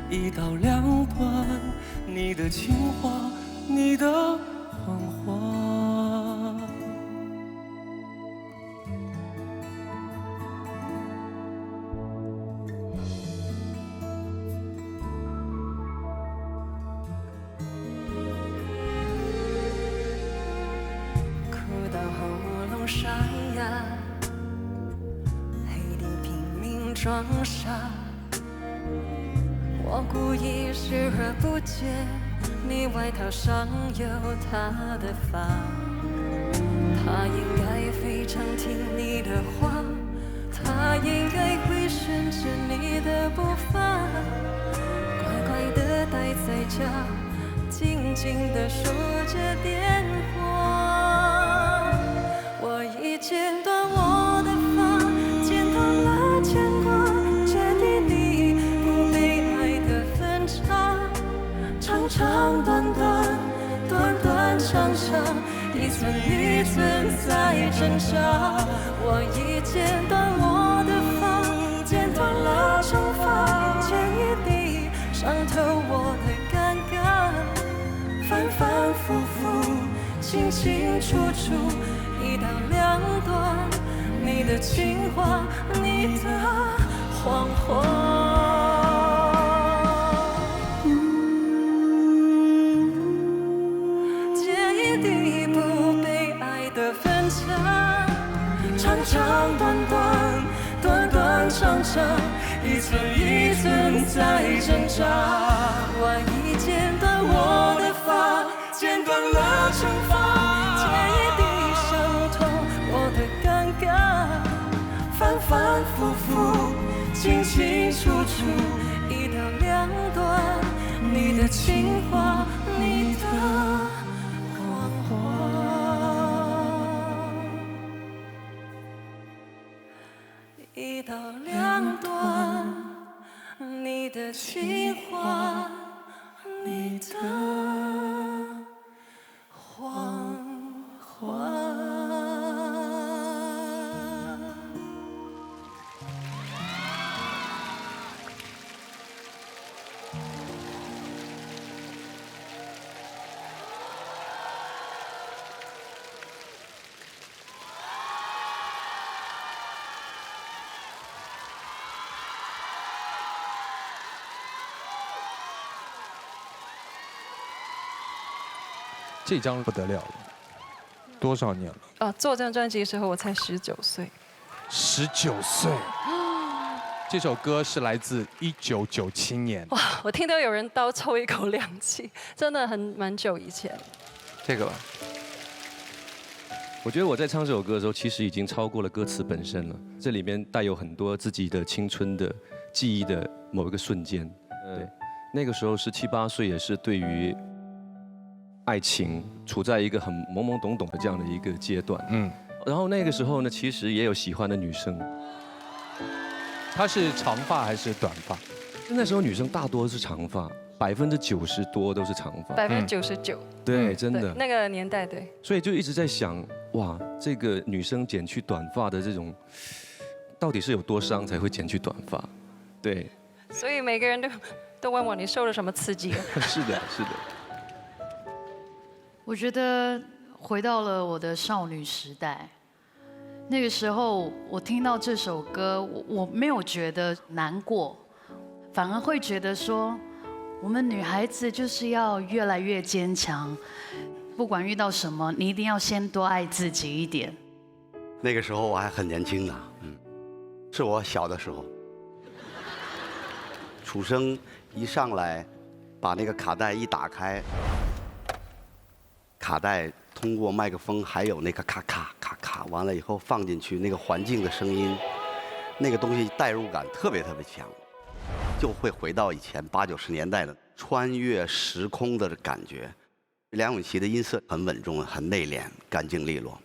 一刀两断，你的情话，你的谎话。哭到喉咙沙哑，黑地拼命装傻。我故意视而不见，你外套上有他的发。他应该非常听你的话，他应该会顺着你的步伐，乖乖地待在家，静静地守着电话。我已剪断我的发，剪断了牵挂，剪一地不被爱的分岔。长长短短，短短长长，一寸一寸在挣扎。我已剪断我的发，剪断了长发，剪一地伤透我的尴尬。反反复复，清清楚楚，一刀两断，你的情话，你的谎话。剪一地不被爱的分岔，长长短短，短短长长，一寸一寸在挣扎。我已剪断我的发，剪断了长发，剪一地伤痛我的尴尬。反反复复，清清楚楚，一刀两断，你的情话，你的谎话。一刀两断，你的情话，你的谎话。这张不得了了，多少年了做这张专辑的时候我才19岁。？19岁。这首歌是来自1997年。哇，我听到有人倒抽一口凉气，真的蛮久以前。这个吧。我觉得我在唱这首歌的时候，其实已经超过了歌词本身了。这里面带有很多自己的青春的记忆的某一个瞬间。对，那个时候是7、8岁，也是对于爱情处在一个很懵懵懂懂的这样的一个阶段。然后那个时候呢，其实也有喜欢的女生。她是长发还是短发？那时候女生大多是长发，90%多都是长发。99%。对，真的。那个年代对。所以就一直在想，哇，这个女生剪去短发的这种，到底是有多伤才会剪去短发？对。所以每个人都问我你受了什么刺激？是的，是的。我觉得回到了我的少女时代，那个时候我听到这首歌，我没有觉得难过，反而会觉得说，我们女孩子就是要越来越坚强，不管遇到什么，你一定要先多爱自己一点。那个时候我还很年轻呢，是我小的时候。楚生一上来，把那个卡带一打开，卡带通过麦克风还有那个咔咔咔咔，完了以后放进去那个环境的声音，那个东西代入感特别强，就会回到以前80、90年代的穿越时空的感觉。梁咏琪的音色很稳重，很内敛，干净利落。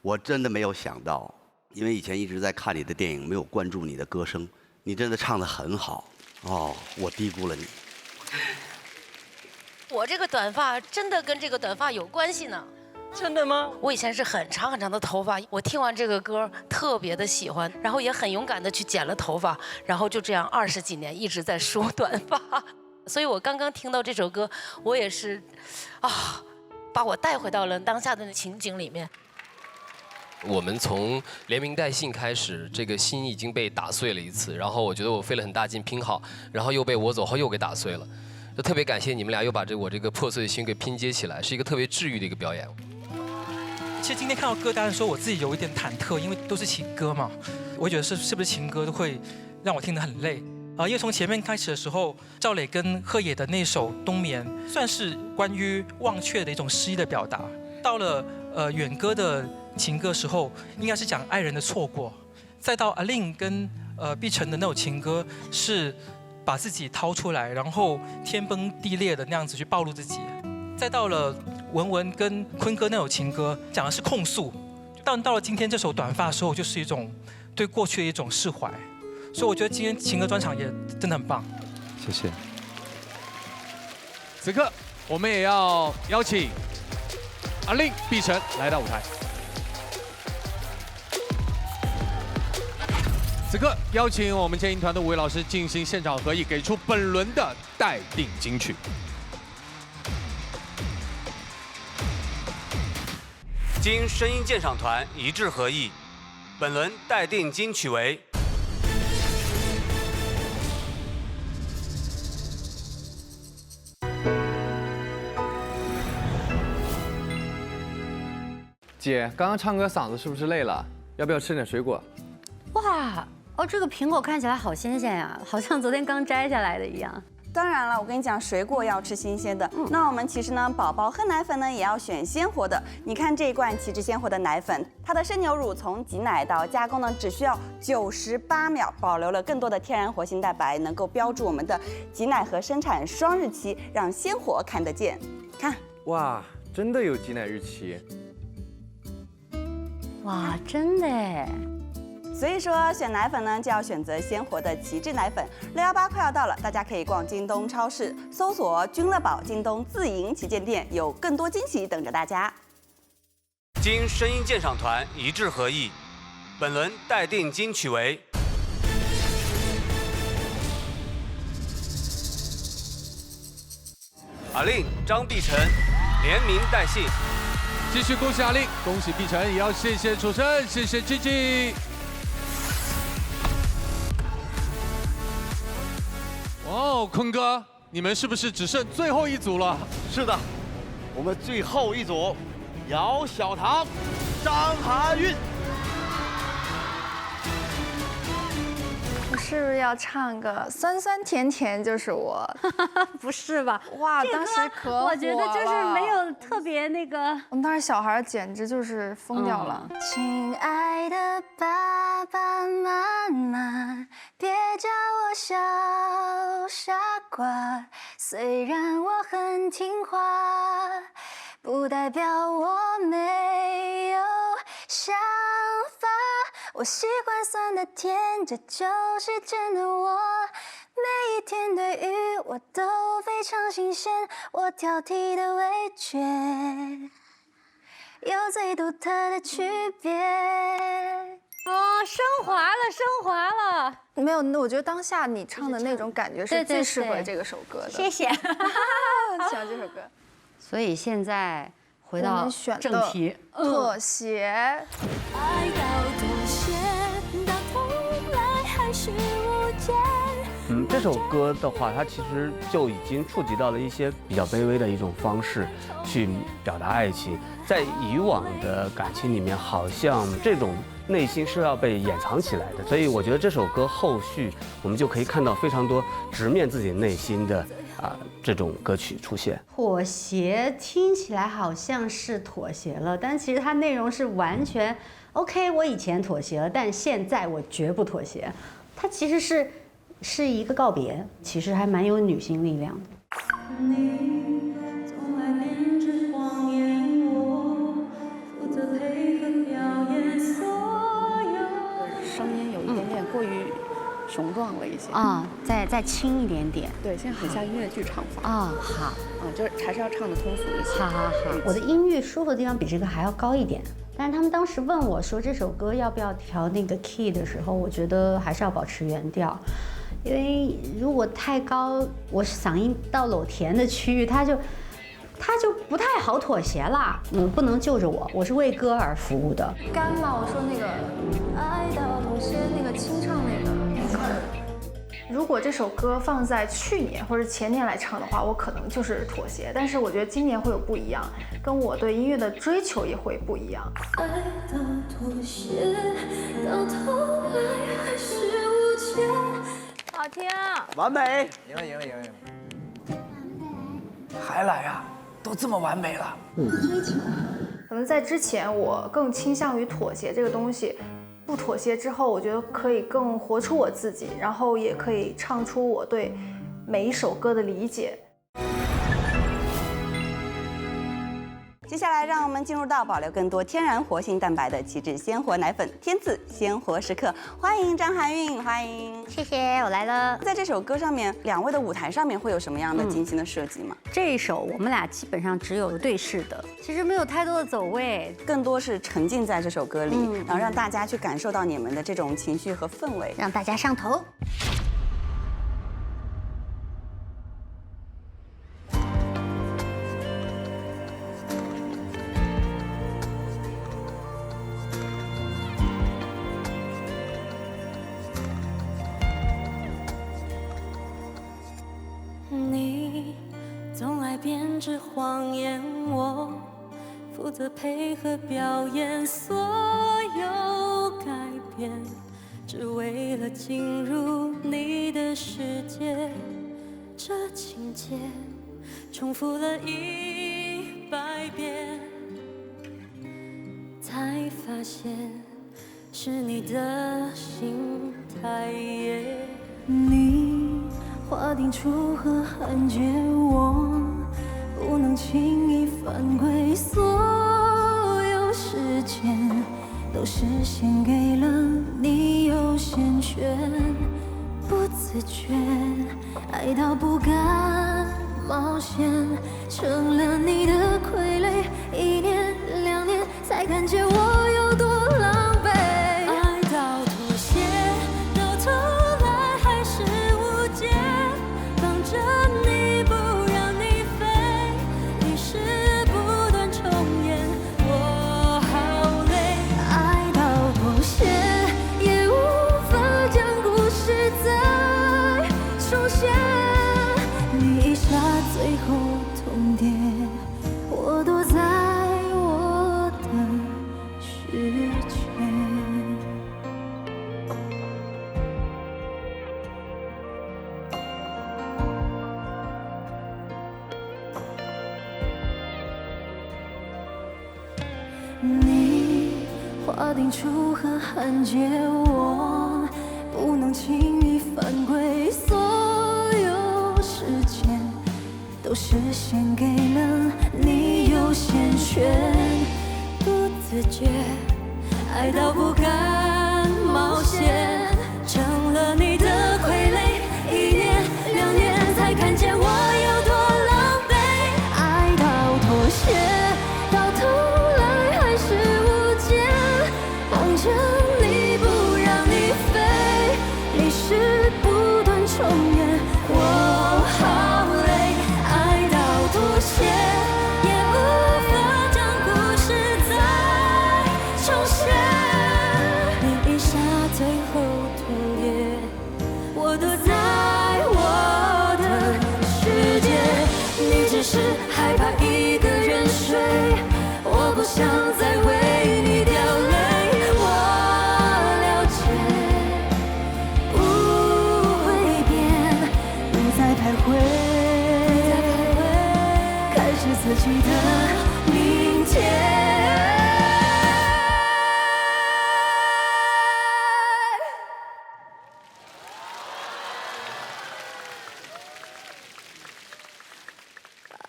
我真的没有想到，因为以前一直在看你的电影，没有关注你的歌声，你真的唱得很好。哦，我低估了你。我这个短发真的跟这个短发有关系呢。真的吗？我以前是很长很长的头发，我听完这个歌特别的喜欢，然后也很勇敢的去剪了头发，然后就这样20几年一直在梳短发。所以我刚刚听到这首歌，我也是，把我带回到了当下的情景里面。我们从连名带姓开始，这个心已经被打碎了一次，然后我觉得我费了很大劲拼好，然后又被我走后又给打碎了，就特别感谢你们俩又把我这个破碎的心给拼接起来，是一个特别治愈的一个表演。其实今天看到歌单的时候，我自己有一点忐忑，因为都是情歌嘛，我会觉得是不是情歌都会让我听得很累因为从前面开始的时候，赵磊跟贺野的那首《冬眠》算是关于忘却的一种诗意的表达，到了远歌的情歌时候，应该是讲爱人的错过，再到阿令跟碧晨的那首情歌是把自己掏出来，然后天崩地裂的那样子去暴露自己，再到了文文跟坤哥那首情歌，讲的是控诉，但到了今天这首短发的时候，就是一种对过去的一种释怀，所以我觉得今天情歌专场也真的很棒，谢谢。此刻我们也要邀请阿令、碧晨来到舞台。此刻邀请我们接应团的5位老师进行现场合议，给出本轮的待定金曲。经声音鉴赏团一致合议，本轮待定金曲为姐，刚刚唱歌嗓子是不是累了？要不要吃点水果？哇，这个苹果看起来好新鲜呀，好像昨天刚摘下来的一样。当然了，我跟你讲，水果要吃新鲜的。那我们其实呢，宝宝喝奶粉呢也要选鲜活的。你看这一罐旗帜鲜活的奶粉，它的生牛乳从挤奶到加工呢，只需要98秒，保留了更多的天然活性蛋白，能够标注我们的挤奶和生产双日期，让鲜活看得见。看，哇，真的有挤奶日期。哇，真的哎。所以说选奶粉呢，就要选择鲜活的旗帜奶粉。618快要到了，大家可以逛京东超市，搜索君乐宝京东自营旗舰店，有更多惊喜等着大家。经声音鉴赏团一致合议，本轮待定金曲为阿令、张碧晨联名带姓。继续恭喜阿令，恭喜碧晨，也要谢谢楚生，谢谢 Gigi。哦，坤哥，你们是不是只剩最后一组了？是的，我们最后一组，姚晓棠、张含韵。我是不是要唱个酸酸甜甜就是我？不是吧？哇，这歌当时可火了，我觉得就是没有特别那个。我们当时小孩简直就是疯掉了。亲爱的爸爸妈妈，别叫我小傻瓜，虽然我很听话，不代表我没有想法。我喜欢酸的甜，这就是真的我。每一天对于我都非常新鲜，我挑剔的味觉有最独特的区别。升华了，升华了。没有，我觉得当下你唱的那种感觉是最适合这个首歌的。谢谢，很喜欢这首歌。所以现在回到正题，妥协。爱到妥协，到头来还是无解。这首歌的话，它其实就已经触及到了一些比较卑微的一种方式去表达爱情。在以往的感情里面，好像这种内心是要被掩藏起来的，所以我觉得这首歌后续我们就可以看到非常多直面自己内心的这种歌曲出现。妥协听起来好像是妥协了，但其实它内容是完全 OK。我以前妥协了，但现在我绝不妥协。它其实是一个告别，其实还蛮有女性力量的。你从来编织谎言，我负责配合表演所有。声音有一点点过于雄壮了一些啊，再轻一点点。对，现在很像音乐剧唱法啊。好，就是还是要唱的通俗一些。好，我的音域舒服的地方比这个还要高一点。但是他们当时问我说这首歌要不要调那个 key 的时候，我觉得还是要保持原调。因为如果太高，我嗓音到搂甜的区域，它就不太好妥协啦。不能就着我是为歌而服务的。干嘛？我说那个爱到妥协那个清唱那个。如果这首歌放在去年或者前年来唱的话，我可能就是妥协。但是我觉得今年会有不一样，跟我对音乐的追求也会不一样。爱到妥协，到头来还是无解。好听，完美，赢了！还来啊？都这么完美了。追求，可能在之前我更倾向于妥协这个东西。不妥协之后，我觉得可以更活出我自己，然后也可以唱出我对每一首歌的理解。接下来，让我们进入到保留更多天然活性蛋白的极致鲜活奶粉天赐鲜活时刻，欢迎张含韵，欢迎，谢谢，我来了。在这首歌上面，两位的舞台上面会有什么样的精心的设计吗？这一首我们俩基本上只有对视的，其实没有太多的走位，更多是沉浸在这首歌里，然后让大家去感受到你们的这种情绪和氛围，让大家上头。你总爱编织谎言，我负责配合表演所有改变，只为了进入你的世界。这情节重复了100遍，才发现是你的心态。你划定出河汉界，我不能轻易犯规，所有时间都是献给了你优先权，不自觉爱到不敢冒险，成了你的傀儡，1年2年才看见我有多狼狈，爱到妥协，到头来还是无解，绑着你不让你飞，历史不断重演，我好累，爱到妥协，也无法将故事再重现，你一下最后通牒，我躲在我的世界。你划定出河汉界，我不能轻易犯规，所有时间都是献给了你优先权，不自觉爱到不敢冒险，成了你的傀儡，1年2年才看见我有多狼狈，爱到妥协，到头来还是无解，绑着你不让你飞，历史不断重演，我好累，爱到妥协，也无法将故事再重现，记得明天。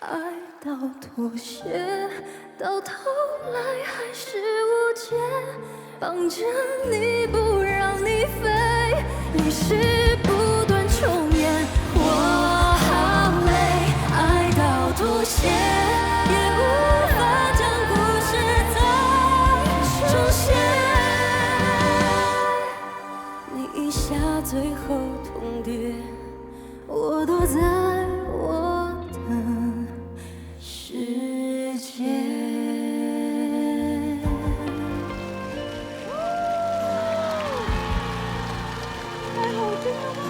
爱到妥协，到头来还是无解，绑着你不让你飞，历史不断重演，我好累。爱到妥协，也无法将故事再重写。你一下最后通牒，我躲在我的世界。太好听了吧！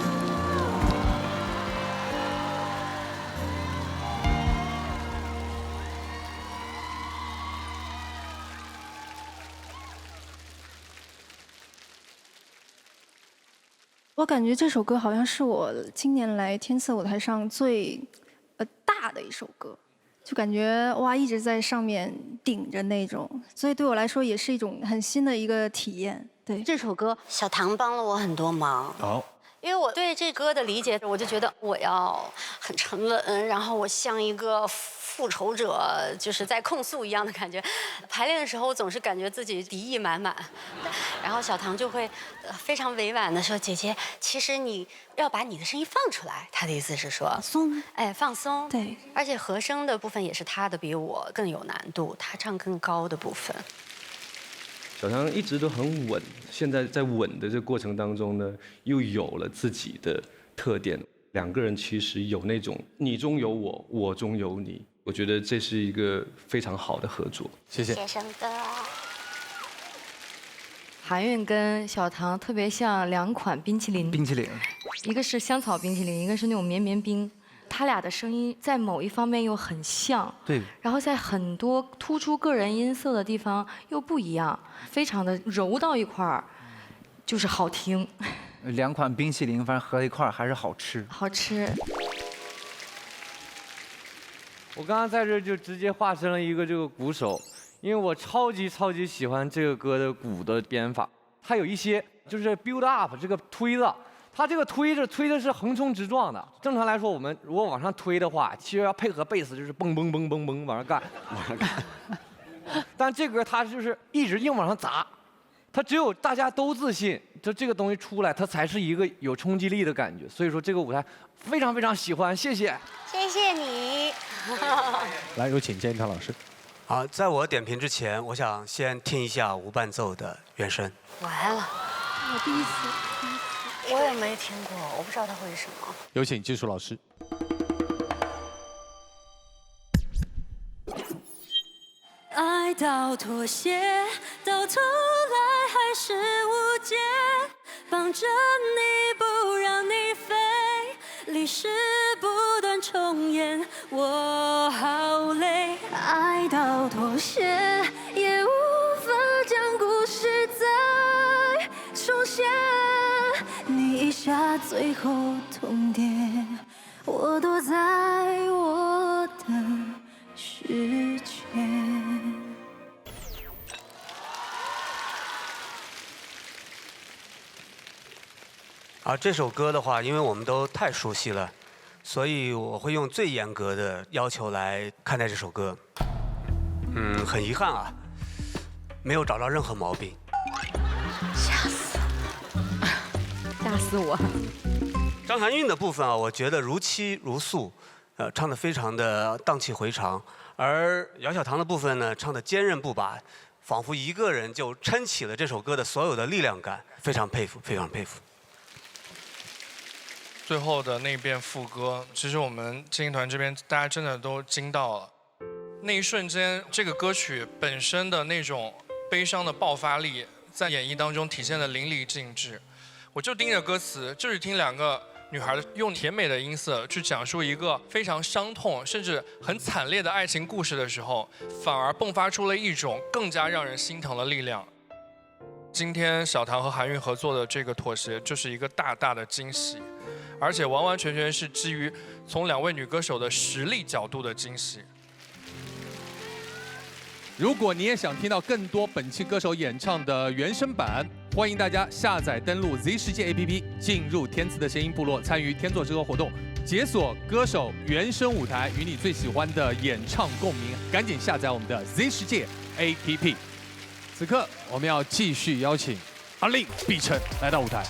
我感觉这首歌好像是我今年来天色舞台上最大的一首歌。就感觉哇一直在上面顶着那种，所以对我来说也是一种很新的一个体验。对这首歌，小唐帮了我很多忙。好。因为我对这歌的理解，我就觉得我要很沉稳，然后我像一个复仇者，就是在控诉一样的感觉。排练的时候，我总是感觉自己敌意满满，然后小唐就会非常委婉的说：“姐姐，其实你要把你的声音放出来。”他的意思是说，放松，哎，放松。对，而且和声的部分也是他的比我更有难度，他唱更高的部分。小唐一直都很稳，现在在稳的这个过程当中呢，又有了自己的特点。两个人其实有那种你中有我，我中有你，我觉得这是一个非常好的合作。谢谢。谢生哥。韩韵跟小唐特别像两款冰淇淋，一个是香草冰淇淋，一个是那种绵绵冰。他俩的声音在某一方面又很像，对，然后在很多突出个人音色的地方又不一样，非常的揉到一块儿，就是好听。两款冰淇淋，反正合在一块儿还是好吃。好吃。我刚刚在这就直接化身了一个这个鼓手，因为我超级喜欢这个歌的鼓的编法，它有一些就是 build up 这个推子。它这个推的是横冲直撞的。正常来说，我们如果往上推的话，其实要配合贝斯，就是蹦蹦蹦蹦蹦往上干。但这歌它就是一直硬往上砸，它只有大家都自信，就这个东西出来，它才是一个有冲击力的感觉。所以说这个舞台非常喜欢，谢谢。谢谢你。来，有请建一堂老师。好，在我点评之前，我想先听一下无伴奏的原声。完了，我第一次。我也没听过，我不知道他会什么。有请技术老师。爱到妥协，到头来还是无解，绑着你不让你飞，历史不断重演，我好累。爱到妥协，也无法将故事再重写。你一下最后通牒，我躲在我的世界。这首歌的话，因为我们都太熟悉了，所以我会用最严格的要求来看待这首歌。很遗憾啊，没有找到任何毛病。吓死！吓死我！张含韵的部分啊，我觉得如泣如诉，唱得非常的荡气回肠；而姚小棠的部分呢，唱得坚韧不拔，仿佛一个人就撑起了这首歌的所有的力量感，非常佩服，非常佩服。最后的那遍副歌，其实我们精英团这边大家真的都惊到了。那一瞬间，这个歌曲本身的那种悲伤的爆发力，在演绎当中体现得淋漓尽致。我就盯着歌词，就是听两个女孩用甜美的音色去讲述一个非常伤痛甚至很惨烈的爱情故事的时候，反而迸发出了一种更加让人心疼的力量。今天小唐和韩韵合作的这个妥协，就是一个大大的惊喜，而且完完全全是基于从两位女歌手的实力角度的惊喜。如果你也想听到更多本期歌手演唱的原声版，欢迎大家下载登录 Z 世界 APP， 进入天赐的声音部落，参与天作之合活动，解锁歌手原声舞台，与你最喜欢的演唱共鸣。赶紧下载我们的 Z 世界 APP。此刻我们要继续邀请阿令、碧晨来到舞台。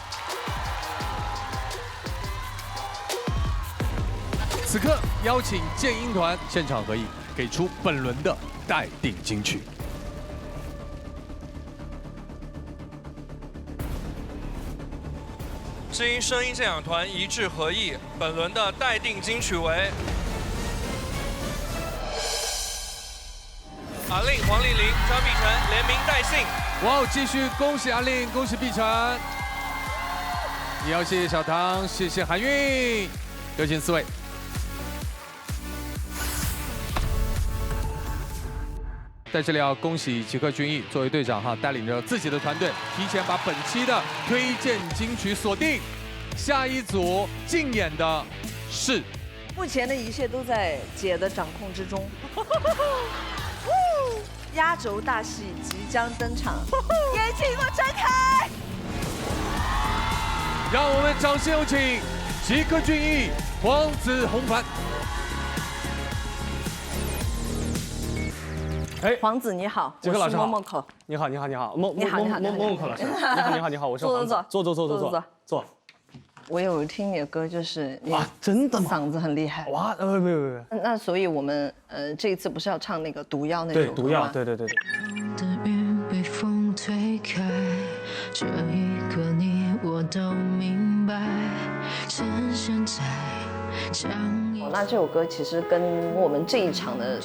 此刻邀请剑鹰团现场合影，给出本轮的待定金曲。知音声音鉴赏团一致合意，本轮的待定金曲为阿令、黄丽玲、张碧晨联名带信。哇，继续恭喜阿令，恭喜碧晨，也要谢谢小唐，谢谢韩韵，有请4位。在这里要恭喜齐克隽逸作为队长带领着自己的团队，提前把本期的推荐金曲锁定。下一组竞演的是，目前的一切都在姐的掌控之中。压轴大戏即将登场，眼睛给我睁开！让我们掌声有请齐克隽逸、黄子弘凡。哎，黄子你好，杰克老师好。默默口，你好，默默口老师，你好，我是黄子。坐。我有听你的歌，就是你真的吗？嗓子很厉害。哇，没有。那所以我们这一次不是要唱那个毒药那首歌吗？对，毒药，对。的云被风推开，这一刻你我都明白，趁现在将你。那这首歌其实跟我们这一场的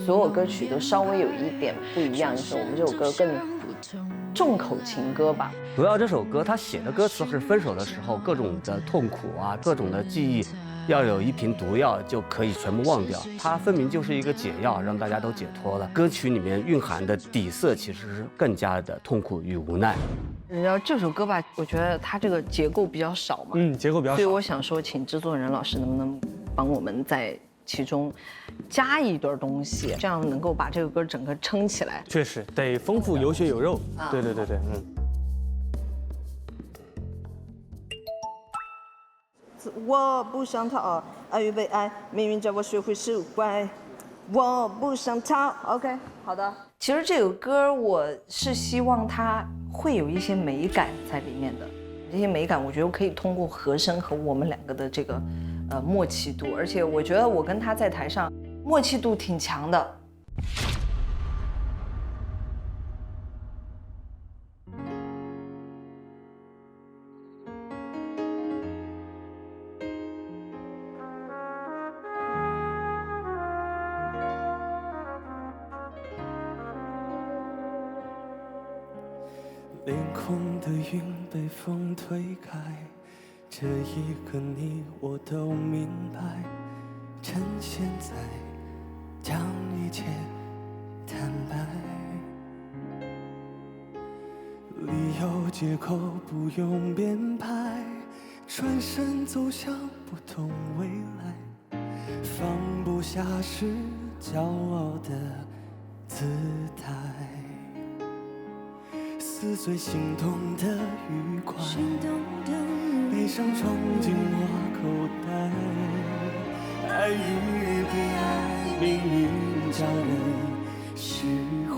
所有歌曲都稍微有一点不一样，就是我们这首歌更重口情歌吧。毒药这首歌，他写的歌词是分手的时候各种的痛苦啊，各种的记忆，要有一瓶毒药就可以全部忘掉。它分明就是一个解药，让大家都解脱了。歌曲里面蕴含的底色其实是更加的痛苦与无奈。然后这首歌吧，我觉得它这个结构比较少嘛，结构比较少，所以我想说，请制作人老师能不能帮我们在其中加一段东西，这样能够把这个歌整个撑起来。确实得丰富有血有肉。对，我不想逃，爱与被爱，命运叫我学会释怀。我不想逃。OK， 好的。其实这个歌我是希望它会有一些美感在里面的，这些美感我觉得可以通过和声和我们两个的这个默契度，而且我觉得我跟他在台上默契度挺强的。凌空的云被风推开，这一刻你我都明白，趁现在将一切坦白，理由借口不用编排，转身走向不同未来，放不下是骄傲的姿态，撕碎心动的愉快，悲伤装进我口袋，爱与被爱，命运叫人释怀。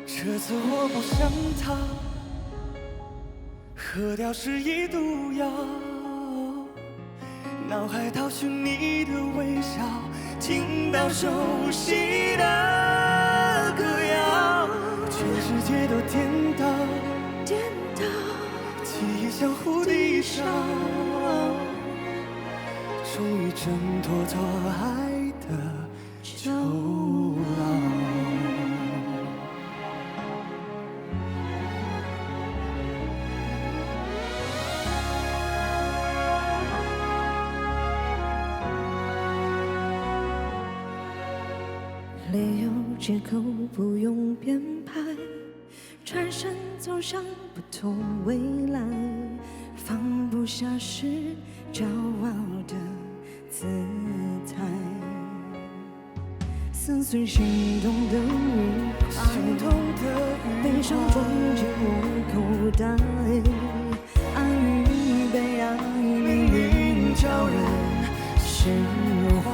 这次我不想逃，喝掉是一毒药，脑海逃寻你的微笑，听到熟悉的歌谣。全世界都颠倒，记忆像蝴蝶烧，终于挣脱做爱的囚牢。理由借口不用编排，转身走向不同未来，放不下是骄傲的姿态，撕碎心动的愉快，悲伤装进我口袋，爱与被爱，命运叫人释怀。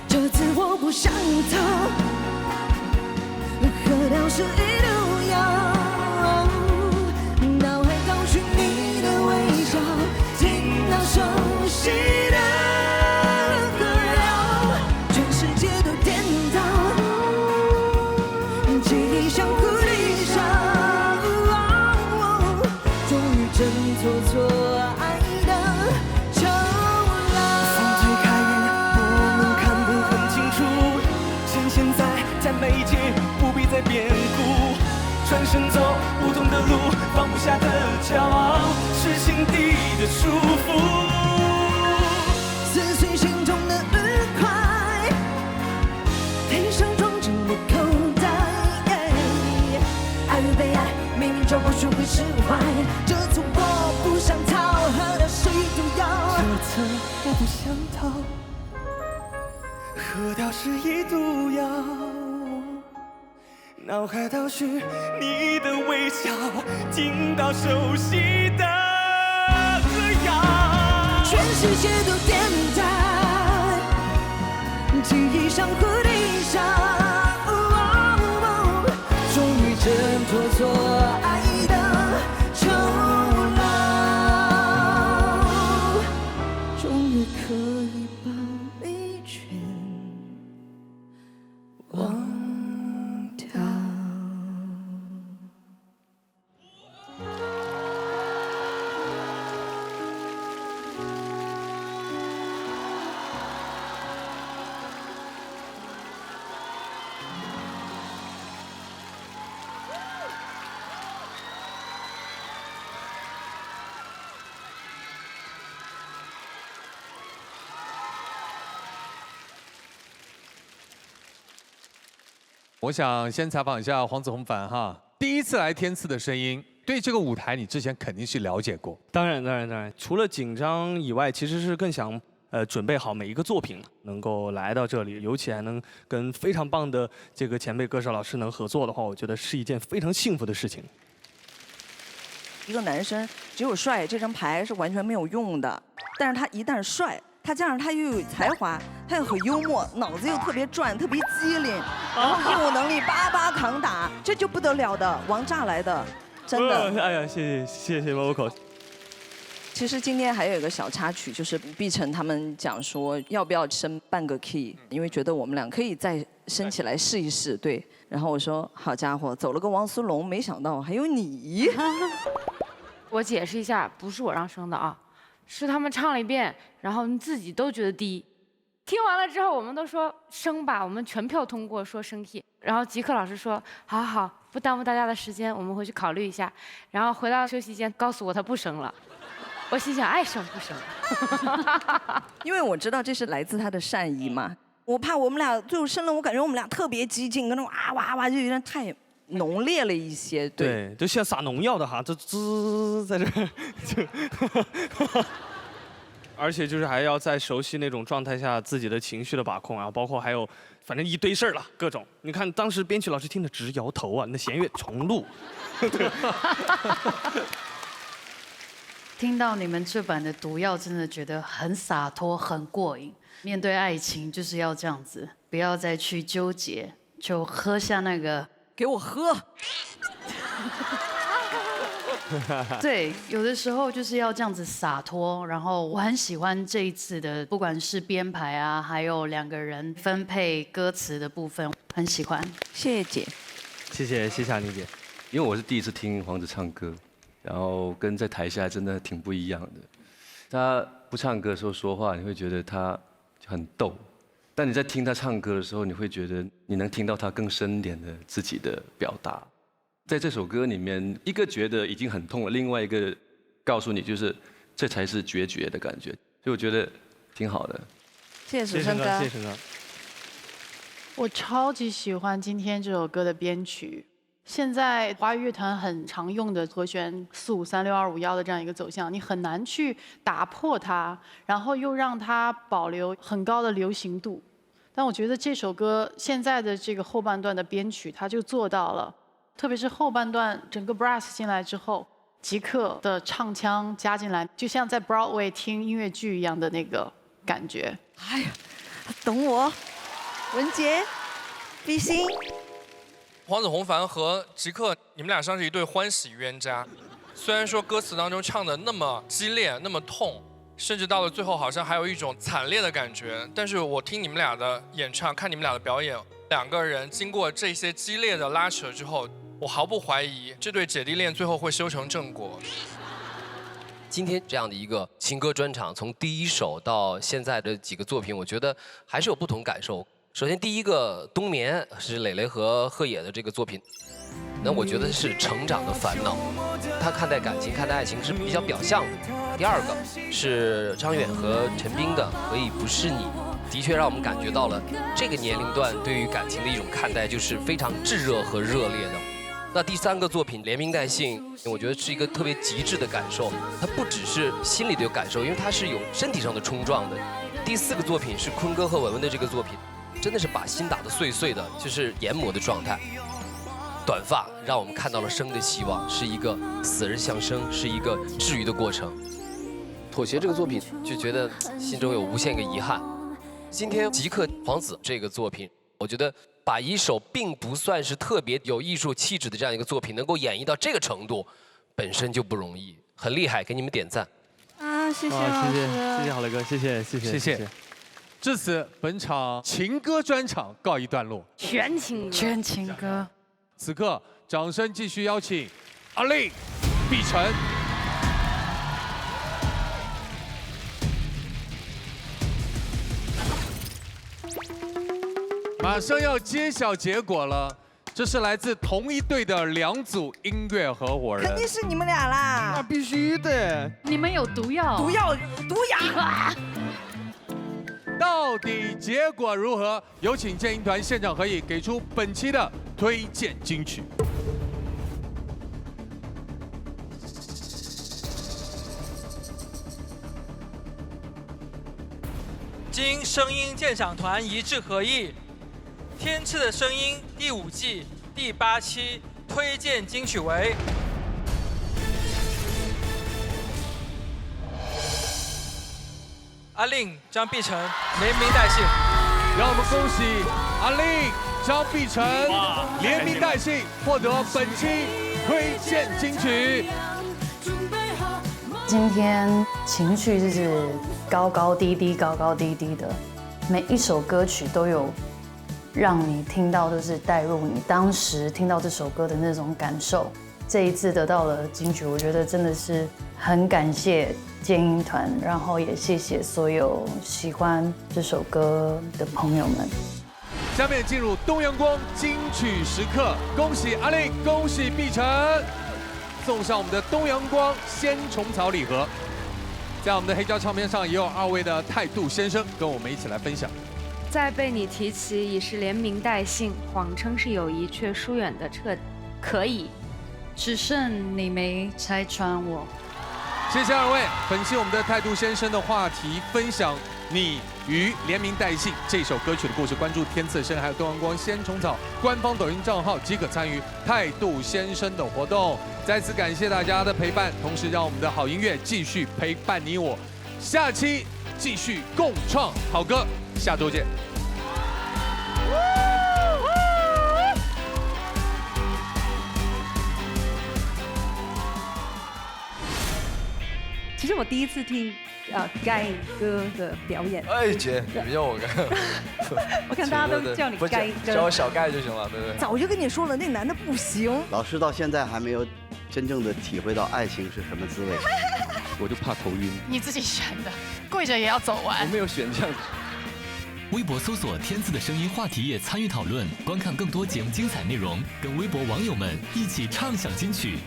这次我不想逃，喝掉是一毒药。脑海高悬你的微笑，听到熟悉的歌谣，全世界都颠倒，记忆像蝴蝶笑，终于挣脱错爱的囚牢。风推开眼，我们看得很清楚，趁现在每一节不必再变故，转身走不同的路，放不下的骄傲是心底的束缚。撕碎心中的愉快，悲伤装进我口袋，爱与被爱，命运叫我学会释怀。这次我不想逃，喝的是一毒药。这次我不想逃，喝掉是一毒药。脑海倒叙你的微笑，听到熟悉的歌谣，全世界都颠倒，记忆像蝴蝶笑，终于挣脱错爱的囚牢，终于可以把疲倦忘。我想先采访一下黄子弘凡哈，第一次来天赐的声音，对这个舞台你之前肯定是了解过。当然，除了紧张以外，其实是更想准备好每一个作品，能够来到这里，尤其还能跟非常棒的这个前辈歌手老师能合作的话，我觉得是一件非常幸福的事情。一个男生只有帅这张牌是完全没有用的，但是他一旦帅。他加上他又有才华，他又很幽默，脑子又特别转，特别机灵，然后业务能力巴巴扛打，这就不得了的，王炸来的，真的。哎呀，谢谢 vocal。其实今天还有一个小插曲，就是碧晨他们讲说要不要升半个 key， 因为觉得我们俩可以再升起来试一试，对。然后我说好家伙，走了个王思龙，没想到还有你。我解释一下，不是我让升的啊。是他们唱了一遍，然后自己都觉得低。听完了之后，我们都说升吧，我们全票通过说升 key。然后吉克老师说好好，不耽误大家的时间，我们回去考虑一下。然后回到休息间告诉我他不升了。我心想爱升不升。因为我知道这是来自他的善意嘛，我怕我们俩最后升了，我感觉我们俩特别激进，跟那种哇哇哇就有点太浓烈了一些。对，就像撒农药的哈，这滋在这儿就。而且就是还要在熟悉那种状态下自己的情绪的把控啊，包括还有反正一堆事儿了，各种。你看当时编曲老师听着直摇头啊，那弦乐重录。听到你们这版的《毒药》，真的觉得很洒脱，很过瘾。面对爱情就是要这样子，不要再去纠结，就喝下那个，给我喝。对，有的时候就是要这样子洒脱。然后我很喜欢这一次的，不管是编排啊，还有两个人分配歌词的部分，很喜欢。谢谢姐，谢谢安妮姐。因为我是第一次听黄子唱歌，然后跟在台下真的挺不一样的。他不唱歌的时候说话，你会觉得他很逗；但你在听他唱歌的时候，你会觉得你能听到他更深一点的自己的表达。在这首歌里面，一个觉得已经很痛了，另外一个告诉你就是这才是决绝的感觉，所以我觉得挺好的。谢谢沈哥，谢谢沈哥。我超级喜欢今天这首歌的编曲。现在华语乐团很常用的和弦4-5-3-6-2-5-1的这样一个走向，你很难去打破它，然后又让它保留很高的流行度。但我觉得这首歌现在的这个后半段的编曲，它就做到了，特别是后半段整个 brass 进来之后，吉克的唱腔加进来，就像在 Broadway 听音乐剧一样的那个感觉。哎呀，懂我，文杰，毕鑫。黄子弘凡和吉克，你们俩像是一对欢喜冤家。虽然说歌词当中唱的那么激烈、那么痛，甚至到了最后好像还有一种惨烈的感觉，但是我听你们俩的演唱，看你们俩的表演，两个人经过这些激烈的拉扯之后，我毫不怀疑这对姐弟恋最后会修成正果。今天这样的一个情歌专场，从第一首到现在的几个作品，我觉得还是有不同感受。首先，第一个《冬眠》是磊磊和贺野的这个作品，那我觉得是成长的烦恼，他看待感情、看待爱情是比较表象的。第二个是张远和陈冰的《何以不是你》，的确让我们感觉到了这个年龄段对于感情的一种看待，就是非常炙热和热烈的。那第三个作品《连名带姓》，我觉得是一个特别极致的感受，它不只是心里的有感受，因为它是有身体上的冲撞的。第四个作品是坤哥和文文的这个作品，真的是把心打得碎碎的，就是研磨的状态。短发让我们看到了生的希望，是一个死而向生，是一个治愈的过程。妥协这个作品就觉得心中有无限个遗憾。今天吉克皇子这个作品，我觉得把一首并不算是特别有艺术气质的这样一个作品，能够演绎到这个程度，本身就不容易，很厉害，给你们点赞。啊，谢谢老师，谢谢郝磊哥，谢谢。至此，本场情歌专场告一段落。全情歌。此刻，掌声继续邀请阿令、毕晨。马上要揭晓结果了，这是来自同一队的两组音乐合伙人。肯定是你们俩啦！那必须的。你们有毒药？毒哑。到底结果如何？有请剑音团现场合影，给出本期的推荐金曲。经声音鉴赏团一致合议，《天赐的声音》第5季第8期推荐金曲为阿令、张碧晨连名带姓。让我们恭喜阿令、张碧晨连名带姓获得本期推荐金曲。今天情绪就是高高低低的，每一首歌曲都有让你听到，就是带入你当时听到这首歌的那种感受。这一次得到了金曲，我觉得真的是很感谢剑音团，然后也谢谢所有喜欢这首歌的朋友们。下面进入东阳光金曲时刻，恭喜阿令，恭喜碧晨，送上我们的东阳光鲜虫草礼盒。在我们的黑胶唱片上也有2位的态度先生跟我们一起来分享。再被你提起已是连名带姓，谎称是友谊却疏远的彻可以，只剩你没拆穿我。谢谢2位。本期我们的态度先生的话题分享你与连名带姓这首歌曲的故事，关注天赐声还有东阳光鲜虫草官方抖音账号即可参与态度先生的活动。再次感谢大家的陪伴，同时让我们的好音乐继续陪伴你我，下期继续共创好歌，下周见。其实我第一次听盖哥的表演。哎姐，你别叫我盖。我看大家都叫你盖哥，叫我小盖就行了，对不对？早就跟你说了，那男的不行。老师到现在还没有真正的体会到爱情是什么滋味。我就怕头晕。你自己选的，跪着也要走完。我没有选这样子。微博搜索“天赐的声音”话题页参与讨论，观看更多节目精彩内容，跟微博网友们一起畅享金曲。